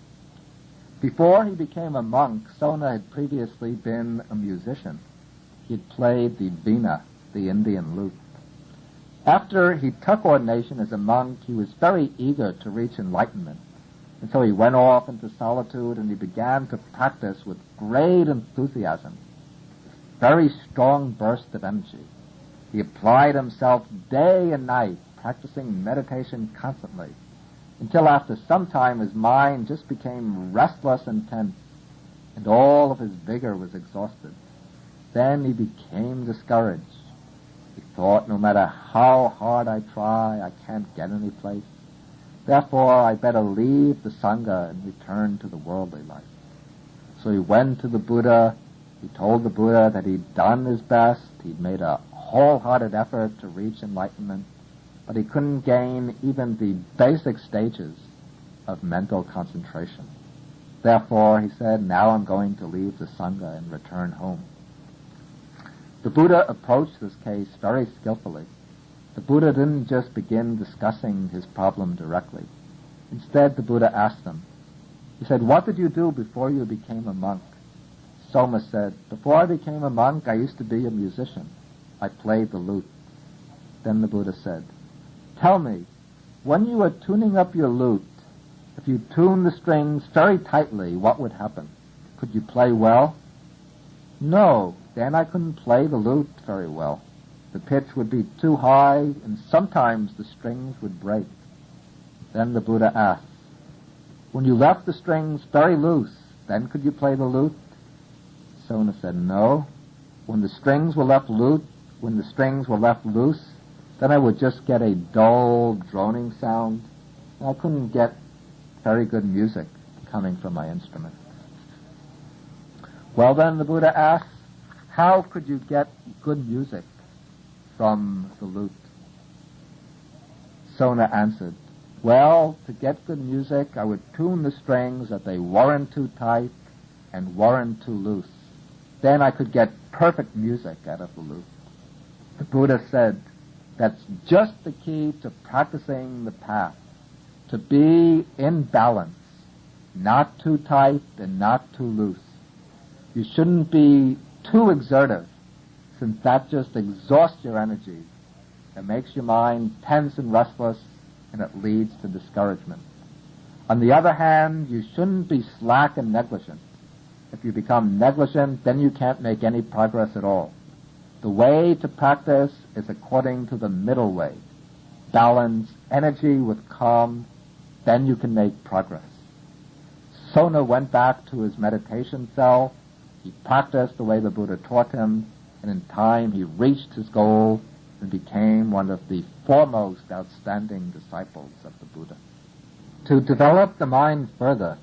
Before he became a monk, Sona had previously been a musician. He had played the veena, the Indian lute. After he took ordination as a monk, he was very eager to reach enlightenment. And so he went off into solitude and he began to practice with great enthusiasm, very strong burst of energy. He applied himself day and night, practicing meditation constantly, until after some time his mind just became restless and tense, and all of his vigor was exhausted. Then he became discouraged. He thought, no matter how hard I try, I can't get any place. Therefore, I better leave the Sangha and return to the worldly life. So he went to the Buddha He told the Buddha that he'd done his best, he'd made a wholehearted effort to reach enlightenment, but he couldn't gain even the basic stages of mental concentration. Therefore, he said, now I'm going to leave the Sangha and return home. The Buddha approached this case very skillfully. The Buddha didn't just begin discussing his problem directly. Instead, the Buddha asked him, he said, what did you do before you became a monk? Soma said, before I became a monk, I used to be a musician. I played the lute. Then the Buddha said, tell me, when you were tuning up your lute, if you tuned the strings very tightly, what would happen? Could you play well? No, then I couldn't play the lute very well. The pitch would be too high, and sometimes the strings would break. Then the Buddha asked, when you left the strings very loose, then could you play the lute? Sona said, no. When the strings were left loose, then I would just get a dull, droning sound, and I couldn't get very good music coming from my instrument. Well, then the Buddha asked, how could you get good music from the lute? Sona answered, well, to get good music, I would tune the strings that they weren't too tight and weren't too loose. Then I could get perfect music out of the lute. The Buddha said, that's just the key to practicing the path, to be in balance, not too tight and not too loose. You shouldn't be too exertive, since that just exhausts your energy. It makes your mind tense and restless, and it leads to discouragement. On the other hand, you shouldn't be slack and negligent. If you become negligent, then you can't make any progress at all. The way to practice is according to the middle way. Balance energy with calm, then you can make progress. Sona went back to his meditation cell. He practiced the way the Buddha taught him, and in time he reached his goal and became one of the foremost outstanding disciples of the Buddha. To develop the mind further,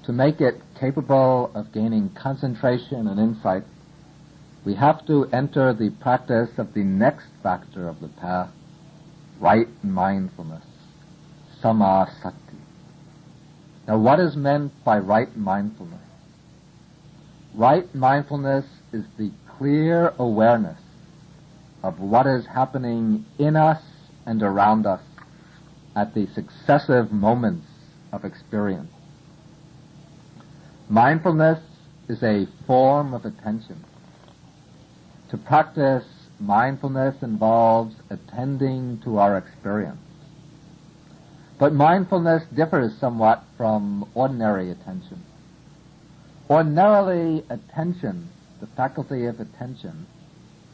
to make it capable of gaining concentration and insight, we have to enter the practice of the next factor of the path, right mindfulness, samasati. Now, what is meant by right mindfulness? Right mindfulness is the clear awareness of what is happening in us and around us at the successive moments of experience. Mindfulness is a form of attention. To practice mindfulness involves attending to our experience. But mindfulness differs somewhat from ordinary attention. Ordinarily, attention, the faculty of attention,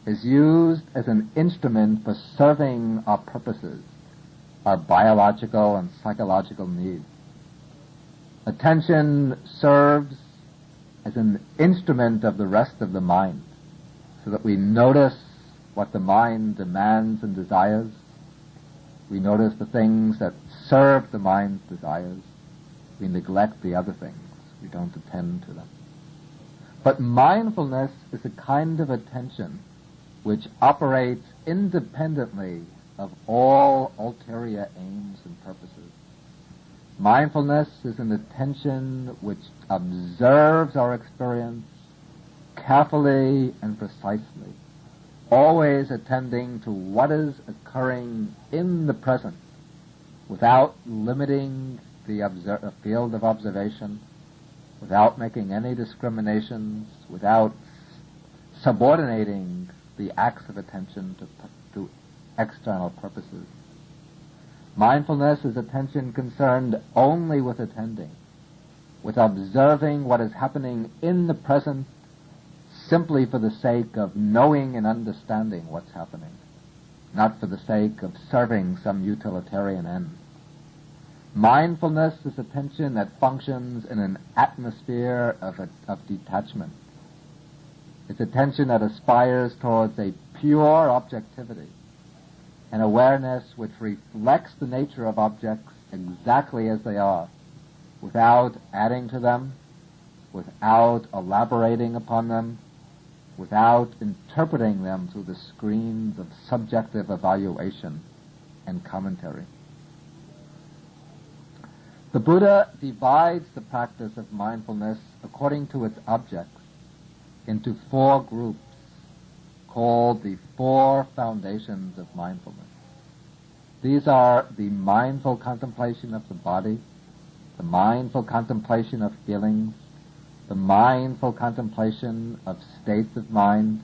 is used as an instrument for serving our purposes, our biological and psychological needs. Attention serves as an instrument of the rest of the mind, so that we notice what the mind demands and desires. We notice the things that serve the mind's desires. We neglect the other things. We don't attend to them. But mindfulness is a kind of attention which operates independently of all ulterior aims and purposes. Mindfulness is an attention which observes our experience carefully and precisely, always attending to what is occurring in the present without limiting the field of observation, without making any discriminations, without subordinating the acts of attention to external purposes. Mindfulness is attention concerned only with attending, with observing what is happening in the present simply for the sake of knowing and understanding what's happening, not for the sake of serving some utilitarian end. Mindfulness is attention that functions in an atmosphere of detachment. It's attention that aspires towards a pure objectivity, an awareness which reflects the nature of objects exactly as they are, without adding to them, without elaborating upon them, without interpreting them through the screens of subjective evaluation and commentary. The Buddha divides the practice of mindfulness according to its objects into 4 groups called the 4 foundations of mindfulness. These are the mindful contemplation of the body, the mindful contemplation of feelings, the mindful contemplation of states of mind,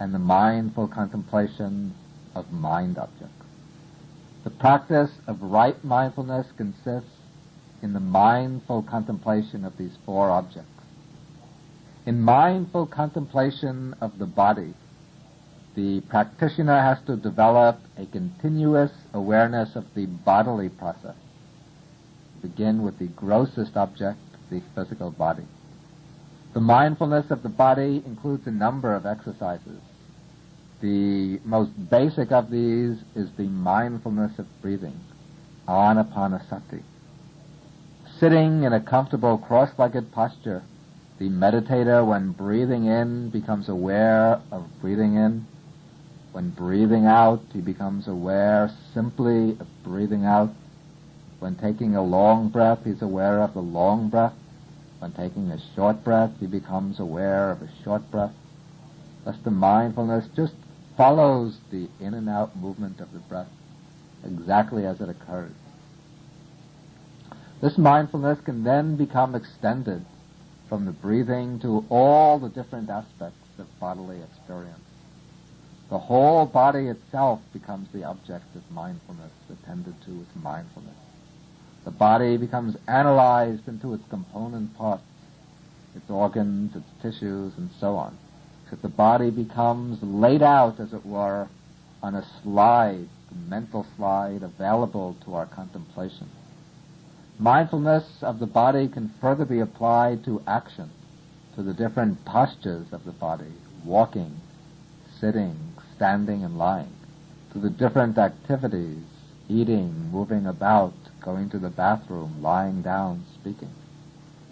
and the mindful contemplation of mind objects. The practice of right mindfulness consists in the mindful contemplation of these 4 objects. In mindful contemplation of the body, the practitioner has to develop a continuous awareness of the bodily process. Begin with the grossest object, the physical body. The mindfulness of the body includes a number of exercises. The most basic of these is the mindfulness of breathing, anapanasati. Sitting in a comfortable cross-legged posture, the meditator, when breathing in, becomes aware of breathing in. When breathing out, he becomes aware simply of breathing out. When taking a long breath, he's aware of the long breath. When taking a short breath, he becomes aware of a short breath. Thus the mindfulness just follows the in and out movement of the breath exactly as it occurs. This mindfulness can then become extended from the breathing to all the different aspects of bodily experience. The whole body itself becomes the object of mindfulness, attended to with mindfulness. The body becomes analyzed into its component parts, its organs, its tissues, and so on. So the body becomes laid out, as it were, on a slide, a mental slide available to our contemplation. Mindfulness of the body can further be applied to action, to the different postures of the body, walking, sitting, standing, and lying, to the different activities, eating, moving about, going to the bathroom, lying down, speaking.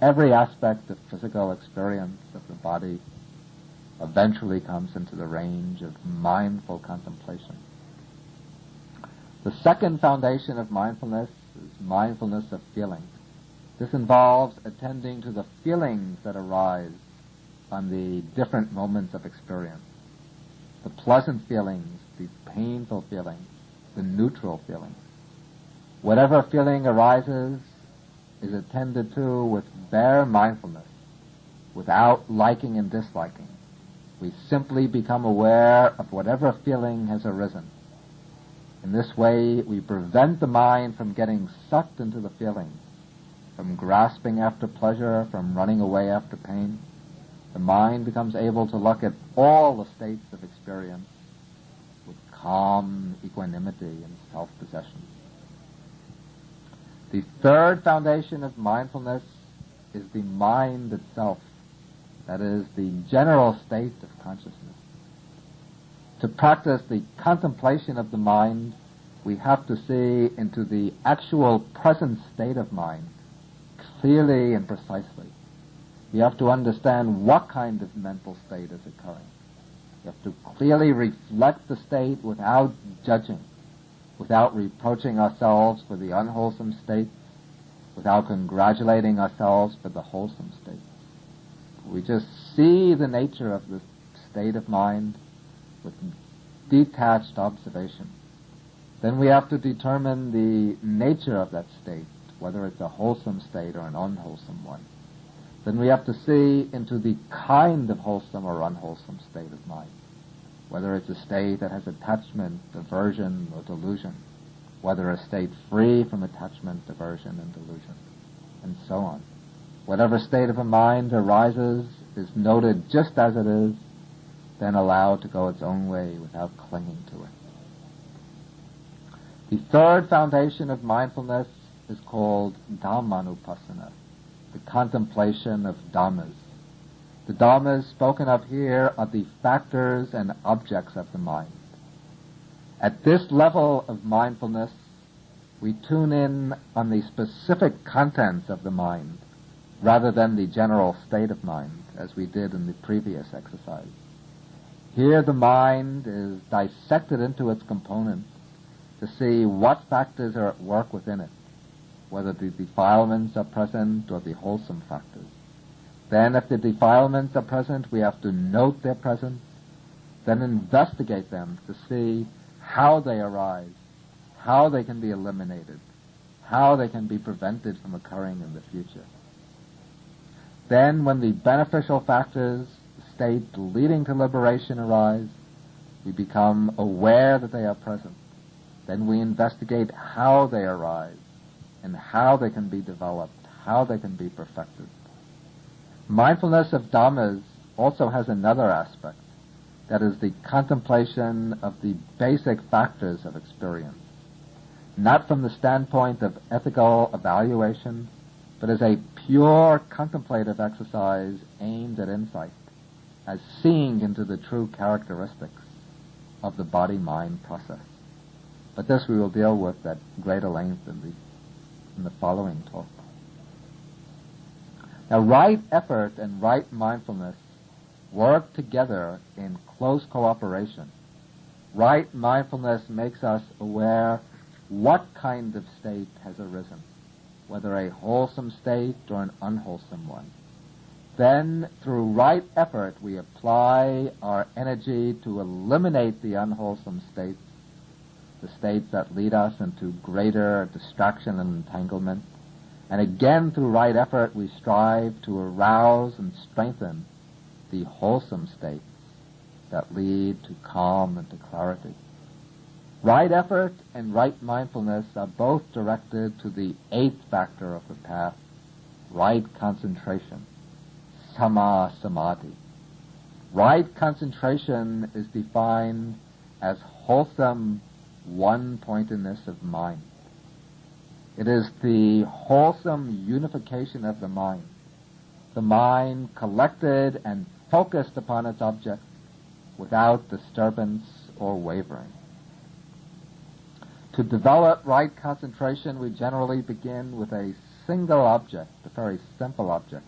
Every aspect of physical experience of the body eventually comes into the range of mindful contemplation. The second foundation of mindfulness is mindfulness of feeling. This involves attending to the feelings that arise on the different moments of experience. The pleasant feelings, the painful feelings, the neutral feelings. Whatever feeling arises is attended to with bare mindfulness, without liking and disliking. We simply become aware of whatever feeling has arisen. In this way, we prevent the mind from getting sucked into the feelings, from grasping after pleasure, from running away after pain. The mind becomes able to look at all the states of experience with calm equanimity and self-possession. The third foundation of mindfulness is the mind itself, that is, the general state of consciousness. To practice the contemplation of the mind, we have to see into the actual present state of mind clearly and precisely. You have to understand what kind of mental state is occurring. You have to clearly reflect the state without judging, without reproaching ourselves for the unwholesome state, without congratulating ourselves for the wholesome state. We just see the nature of the state of mind with detached observation. Then we have to determine the nature of that state, whether it's a wholesome state or an unwholesome one. Then we have to see into the kind of wholesome or unwholesome state of mind, whether it's a state that has attachment, aversion, or delusion, whether a state free from attachment, aversion, and delusion, and so on. Whatever state of a mind arises is noted just as it is, then allowed to go its own way without clinging to it. The third foundation of mindfulness is called Dhammanupassana, the contemplation of Dhammas. The Dhammas spoken of here are the factors and objects of the mind. At this level of mindfulness, we tune in on the specific contents of the mind, rather than the general state of mind, as we did in the previous exercise. Here the mind is dissected into its components to see what factors are at work within it, whether the defilements are present or the wholesome factors. Then if the defilements are present, we have to note their presence, then investigate them to see how they arise, how they can be eliminated, how they can be prevented from occurring in the future. Then when the beneficial factors, the state leading to liberation arise, we become aware that they are present. Then we investigate how they arise and how they can be developed, how they can be perfected. Mindfulness of Dhammas also has another aspect, that is the contemplation of the basic factors of experience, not from the standpoint of ethical evaluation, but as a pure contemplative exercise aimed at insight, as seeing into the true characteristics of the body-mind process. But this we will deal with at greater length in the following talk. Now, right effort and right mindfulness work together in close cooperation. Right mindfulness makes us aware what kind of state has arisen, whether a wholesome state or an unwholesome one. Then, through right effort, we apply our energy to eliminate the unwholesome states, the states that lead us into greater distraction and entanglement. And again, through right effort, we strive to arouse and strengthen the wholesome states that lead to calm and to clarity. Right effort and right mindfulness are both directed to the eighth factor of the path, right concentration, samma samadhi. Right concentration is defined as wholesome one-pointedness of mind. It is the wholesome unification of the mind collected and focused upon its object without disturbance or wavering. To develop right concentration, we generally begin with a single object, a very simple object,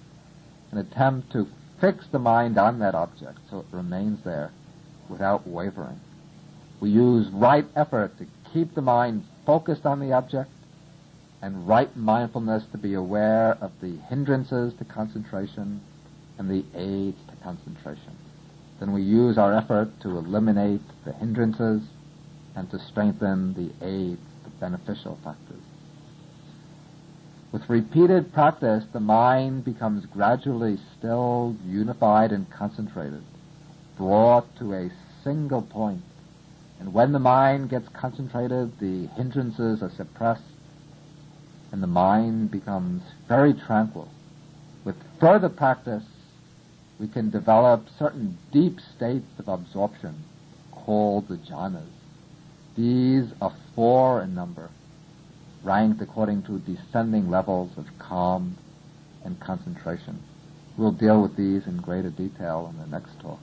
and attempt to fix the mind on that object so it remains there without wavering. We use right effort to keep the mind focused on the object, and right mindfulness to be aware of the hindrances to concentration and the aids to concentration. Then we use our effort to eliminate the hindrances and to strengthen the aids, the beneficial factors. With repeated practice, the mind becomes gradually stilled, unified, and concentrated, brought to a single point. And when the mind gets concentrated, the hindrances are suppressed, and the mind becomes very tranquil. With further practice, we can develop certain deep states of absorption called the jhanas. These are 4 in number, ranked according to descending levels of calm and concentration. We'll deal with these in greater detail in the next talk.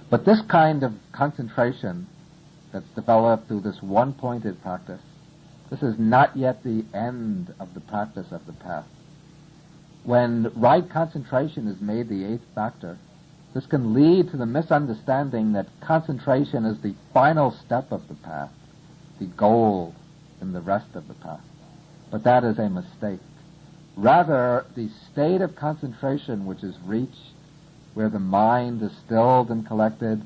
But this kind of concentration that's developed through this one-pointed practice, this is not yet the end of the practice of the path. When right concentration is made the eighth factor, this can lead to the misunderstanding that concentration is the final step of the path, the goal in the rest of the path. But that is a mistake. Rather, the state of concentration which is reached, where the mind is stilled and collected,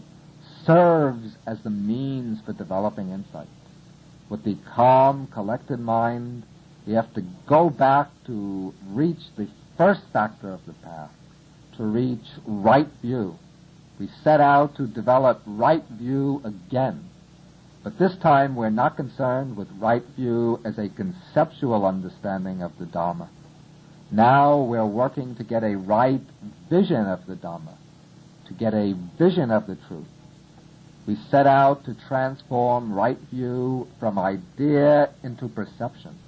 serves as the means for developing insight. With the calm, collected mind, we have to go back to reach the first factor of the path, to reach right view. We set out to develop right view again. But this time we're not concerned with right view as a conceptual understanding of the Dhamma. Now we're working to get a right vision of the Dhamma, to get a vision of the truth. We set out to transform right view from idea into perception,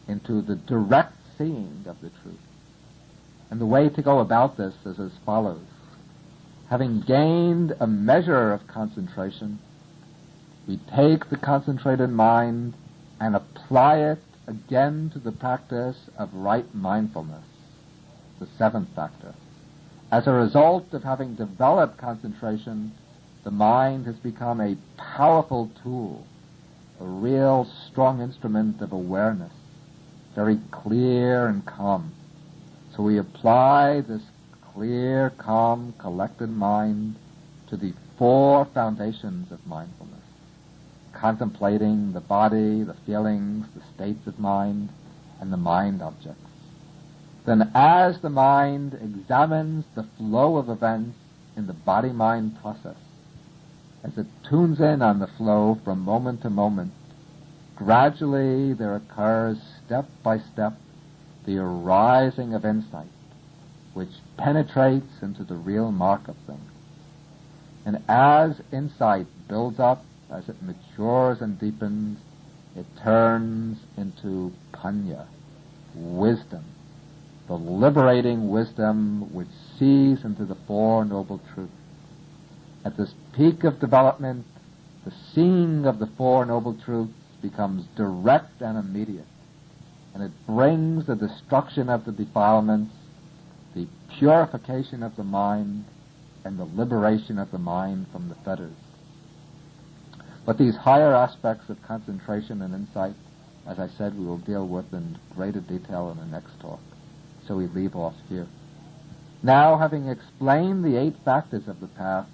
into the direct seeing of the truth. And the way to go about this is as follows. Having gained a measure of concentration, we take the concentrated mind and apply it again to the practice of right mindfulness, the seventh factor. As a result of having developed concentration, the mind has become a powerful tool, a real strong instrument of awareness, very clear and calm. So we apply this clear, calm, collected mind to the four foundations of mindfulness, contemplating the body, the feelings, the states of mind, and the mind objects. Then as the mind examines the flow of events in the body-mind process, as it tunes in on the flow from moment to moment, gradually there occurs step by step the arising of insight, which penetrates into the real mark of things. And as insight builds up, as it matures and deepens, it turns into panya, wisdom, the liberating wisdom which sees into the Four Noble Truths. At this peak of development, the seeing of the Four Noble Truths becomes direct and immediate, and it brings the destruction of the defilements, the purification of the mind, and the liberation of the mind from the fetters. But these higher aspects of concentration and insight, as I said, we will deal with in greater detail in the next talk. So we leave off here. Now, having explained the 8 factors of the path,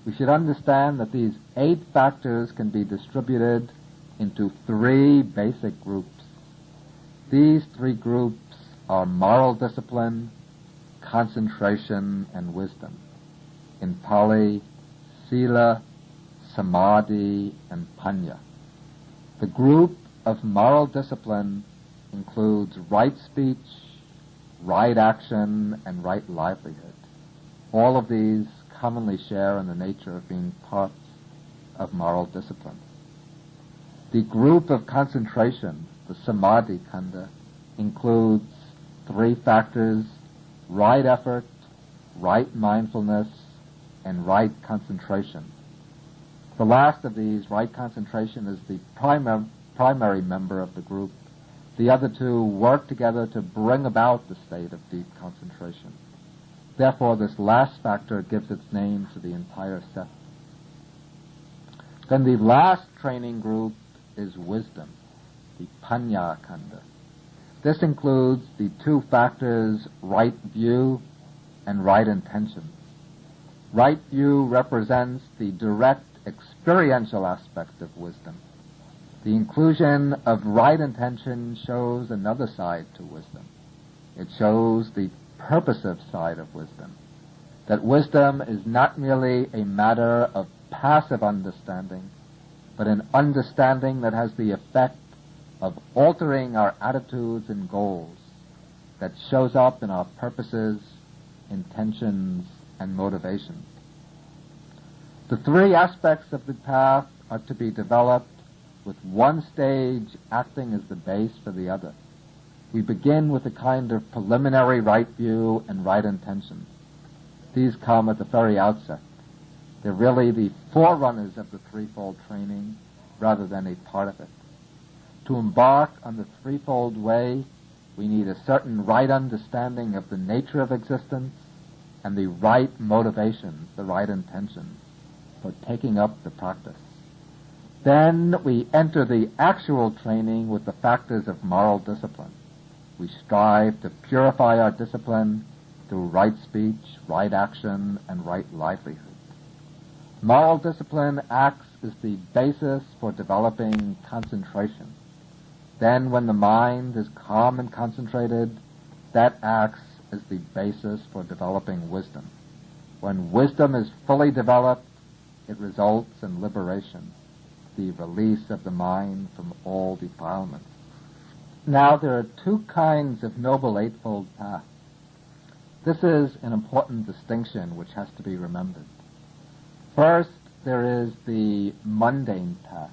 we should understand that these 8 factors can be distributed into 3 basic groups. These 3 groups are moral discipline, concentration, and wisdom. In Pali, sila, samadhi, and panya. The group of moral discipline includes right speech, right action, and right livelihood. All of these commonly share in the nature of being parts of moral discipline. The group of concentration, the samadhi khanda, includes 3 factors: right effort, right mindfulness, and right concentration. The last of these, right concentration, is the primary member of the group. The other 2 work together to bring about the state of deep concentration. Therefore, this last factor gives its name to the entire set. Then the last training group is wisdom, the panya khanda. This includes the 2 factors, right view and right intention. Right view represents the direct experiential aspect of wisdom. The inclusion of right intention shows another side to wisdom. It shows the purposive side of wisdom, that wisdom is not merely a matter of passive understanding, but an understanding that has the effect of altering our attitudes and goals, that shows up in our purposes, intentions, and motivations. The 3 aspects of the path are to be developed, with one stage acting as the base for the other. We begin with a kind of preliminary right view and right intention. These come at the very outset. They're really the forerunners of the threefold training rather than a part of it. To embark on the threefold way, we need a certain right understanding of the nature of existence and the right motivations, the right intentions for taking up the practice. Then we enter the actual training with the factors of moral discipline. We strive to purify our discipline through right speech, right action, and right livelihood. Moral discipline acts as the basis for developing concentration. Then when the mind is calm and concentrated, that acts as the basis for developing wisdom. When wisdom is fully developed, it results in liberation, the release of the mind from all defilements. Now, there are 2 kinds of Noble Eightfold Path. This is an important distinction which has to be remembered. First, there is the mundane path,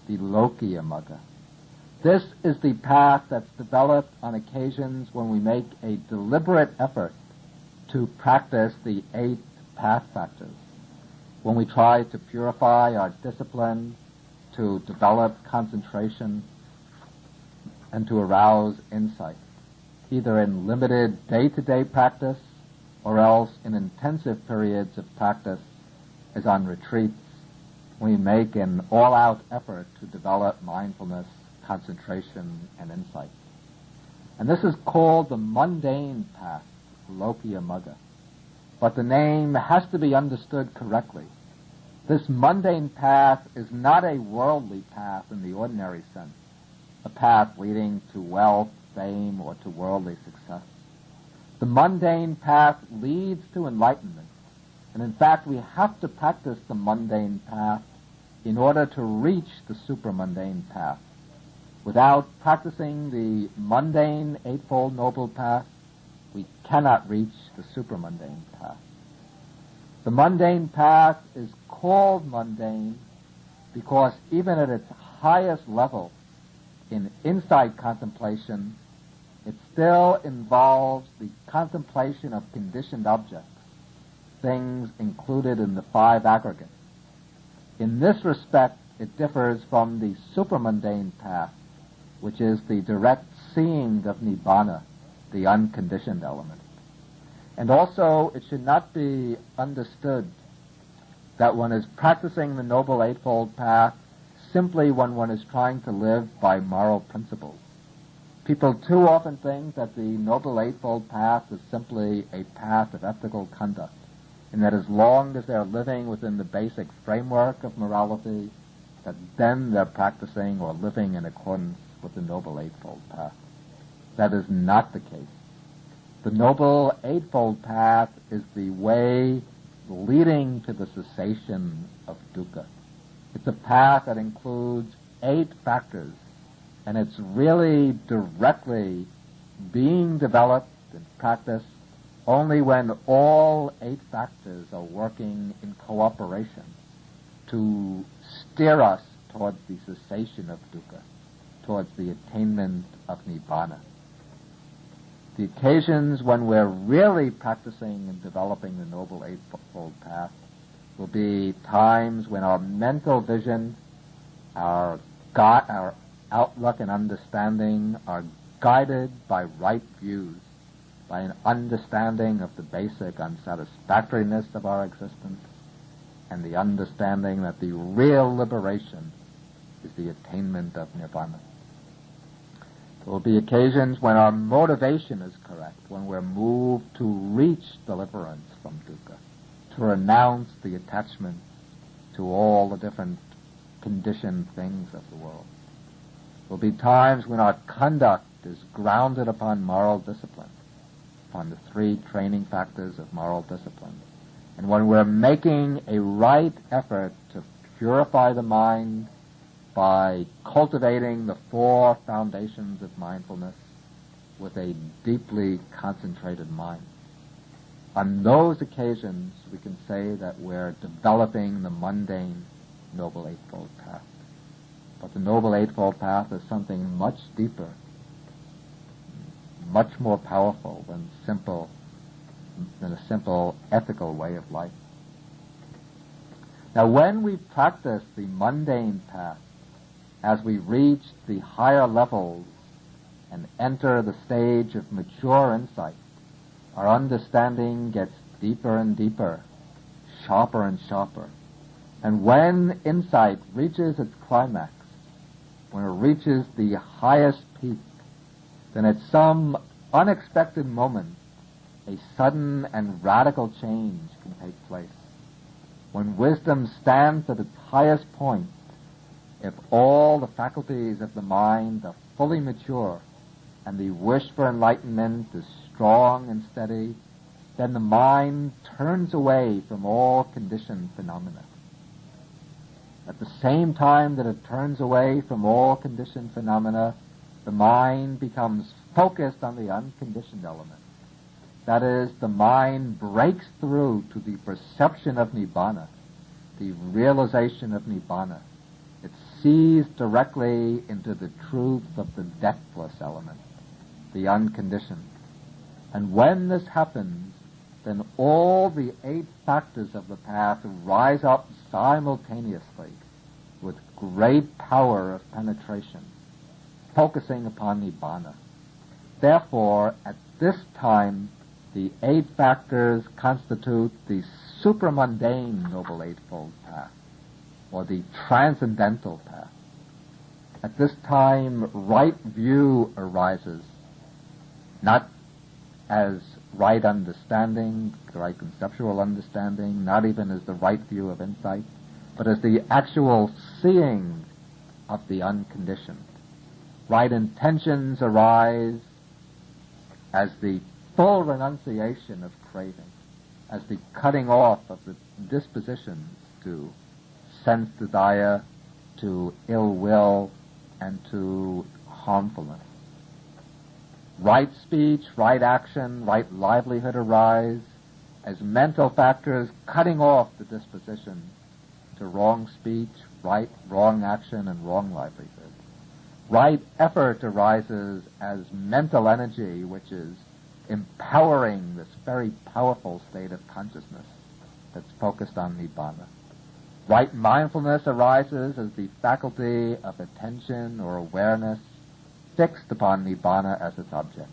the Lokiya Magga. This is the path that's developed on occasions when we make a deliberate effort to practice the 8 path factors, when we try to purify our discipline, to develop concentration, and to arouse insight, either in limited day-to-day practice or else in intensive periods of practice, as on retreats, we make an all-out effort to develop mindfulness, concentration, and insight. And this is called the mundane path, Lokiya Magga. But the name has to be understood correctly. This mundane path is not a worldly path in the ordinary sense, a path leading to wealth, fame, or to worldly success. The mundane path leads to enlightenment. And in fact, we have to practice the mundane path in order to reach the supramundane path. Without practicing the mundane Eightfold Noble Path, we cannot reach the supramundane path. The mundane path is called mundane because even at its highest level in insight contemplation, it still involves the contemplation of conditioned objects, things included in the five aggregates. In this respect, it differs from the supramundane path, which is the direct seeing of Nibbana, the unconditioned element. And also, it should not be understood that one is practicing the Noble Eightfold Path simply when one is trying to live by moral principles. People too often think that the Noble Eightfold Path is simply a path of ethical conduct, and that as long as they're living within the basic framework of morality, that then they're practicing or living in accordance with the Noble Eightfold Path. That is not the case. The Noble Eightfold Path is the way leading to the cessation of dukkha. It's a path that includes 8 factors, and it's really directly being developed and practiced only when all 8 factors are working in cooperation to steer us towards the cessation of dukkha, towards the attainment of nibbana. The occasions when we're really practicing and developing the Noble Eightfold Path will be times when our mental vision, our outlook and understanding are guided by right views, by an understanding of the basic unsatisfactoriness of our existence, and the understanding that the real liberation is the attainment of nirvana. There will be occasions when our motivation is correct, when we're moved to reach deliverance from dukkha, to renounce the attachment to all the different conditioned things of the world. There will be times when our conduct is grounded upon moral discipline, upon the 3 training factors of moral discipline, and when we're making a right effort to purify the mind by cultivating the 4 foundations of mindfulness with a deeply concentrated mind. On those occasions, we can say that we're developing the mundane Noble Eightfold Path. But the Noble Eightfold Path is something much deeper, much more powerful than a simple ethical way of life. Now, when we practice the mundane path, as we reach the higher levels and enter the stage of mature insight, our understanding gets deeper and deeper, sharper and sharper. And when insight reaches its climax, when it reaches the highest peak, then at some unexpected moment, a sudden and radical change can take place. When wisdom stands at its highest point, if all the faculties of the mind are fully mature and the wish for enlightenment is strong and steady, then the mind turns away from all conditioned phenomena. At the same time that it turns away from all conditioned phenomena, the mind becomes focused on the unconditioned element. That is, the mind breaks through to the perception of nibbana, the realization of nibbana. It sees directly into the truth of the deathless element, the unconditioned. And when this happens, then all the 8 factors of the path rise up simultaneously with great power of penetration, focusing upon nibbana. Therefore, at this time, The 8 factors constitute the supramundane Noble Eightfold Path, or the transcendental path. At this time, right view arises, not as right understanding, right conceptual understanding, not even as the right view of insight, but as the actual seeing of the unconditioned. Right intentions arise as the full renunciation of craving, as the cutting off of the dispositions to sense desire, to ill will, and to harmfulness. Right speech, right action, right livelihood arise as mental factors cutting off the disposition to wrong speech, wrong action, and wrong livelihood. Right effort arises as mental energy, which is empowering this very powerful state of consciousness that's focused on Nibbana. Right mindfulness arises as the faculty of attention or awareness fixed upon Nibbana as its object.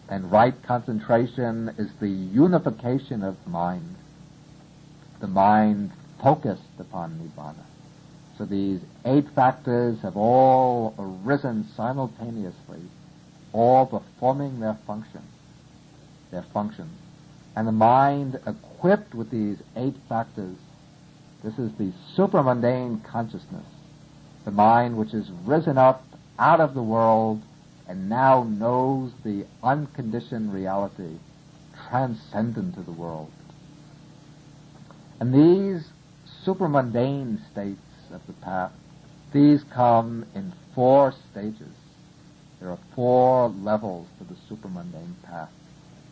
And right concentration is the unification of mind, the mind focused upon Nibbana. So these 8 factors have all arisen simultaneously, all performing their functions. And the mind equipped with these 8 factors, this is the supramundane consciousness, the mind which has risen up out of the world and now knows the unconditioned reality transcendent to the world. And these supramundane states of the path, these come in 4 stages. There are 4 levels to the supramundane path.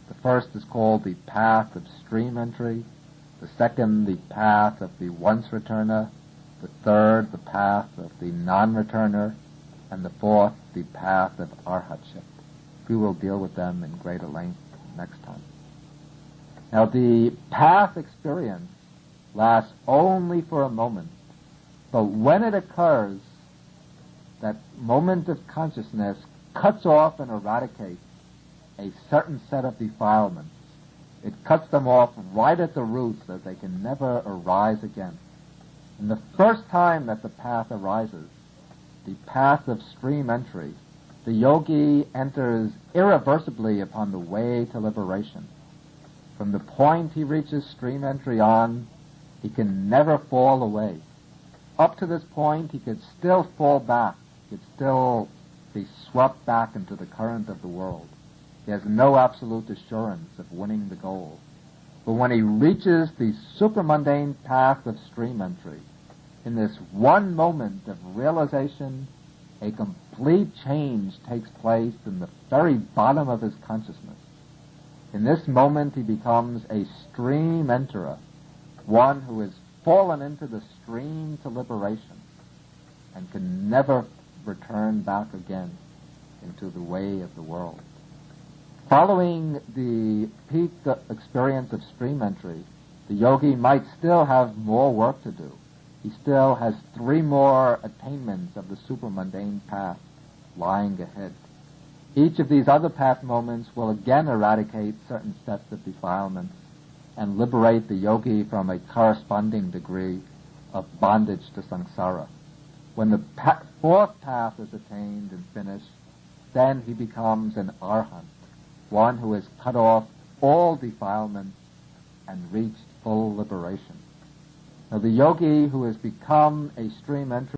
The first is called the path of stream entry, the second the path of the once-returner, the third the path of the non-returner, and the fourth the path of arhatship. We will deal with them in greater length next time. Now the path experience lasts only for a moment, but when it occurs, that moment of consciousness cuts off and eradicates a certain set of defilements. It cuts them off right at the roots so that they can never arise again. And the first time that the path arises, the path of stream entry, the yogi enters irreversibly upon the way to liberation. From the point he reaches stream entry on, he can never fall away. Up to this point, he could still fall back. He could still be swept back into the current of the world. He has no absolute assurance of winning the goal. But when he reaches the supramundane path of stream entry, in this one moment of realization, a complete change takes place in the very bottom of his consciousness. In this moment, he becomes a stream enterer, one who has fallen into the stream to liberation and can never return back again into the way of the world. Following the peak experience of stream entry, the yogi might still have more work to do. He still has 3 more attainments of the supramundane path lying ahead. Each of these other path moments will again eradicate certain sets of defilements and liberate the yogi from a corresponding degree of bondage to samsara. When the 4th path is attained and finished, then he becomes an arhat, one who has cut off all defilements and reached full liberation. Now the yogi who has become a stream enterer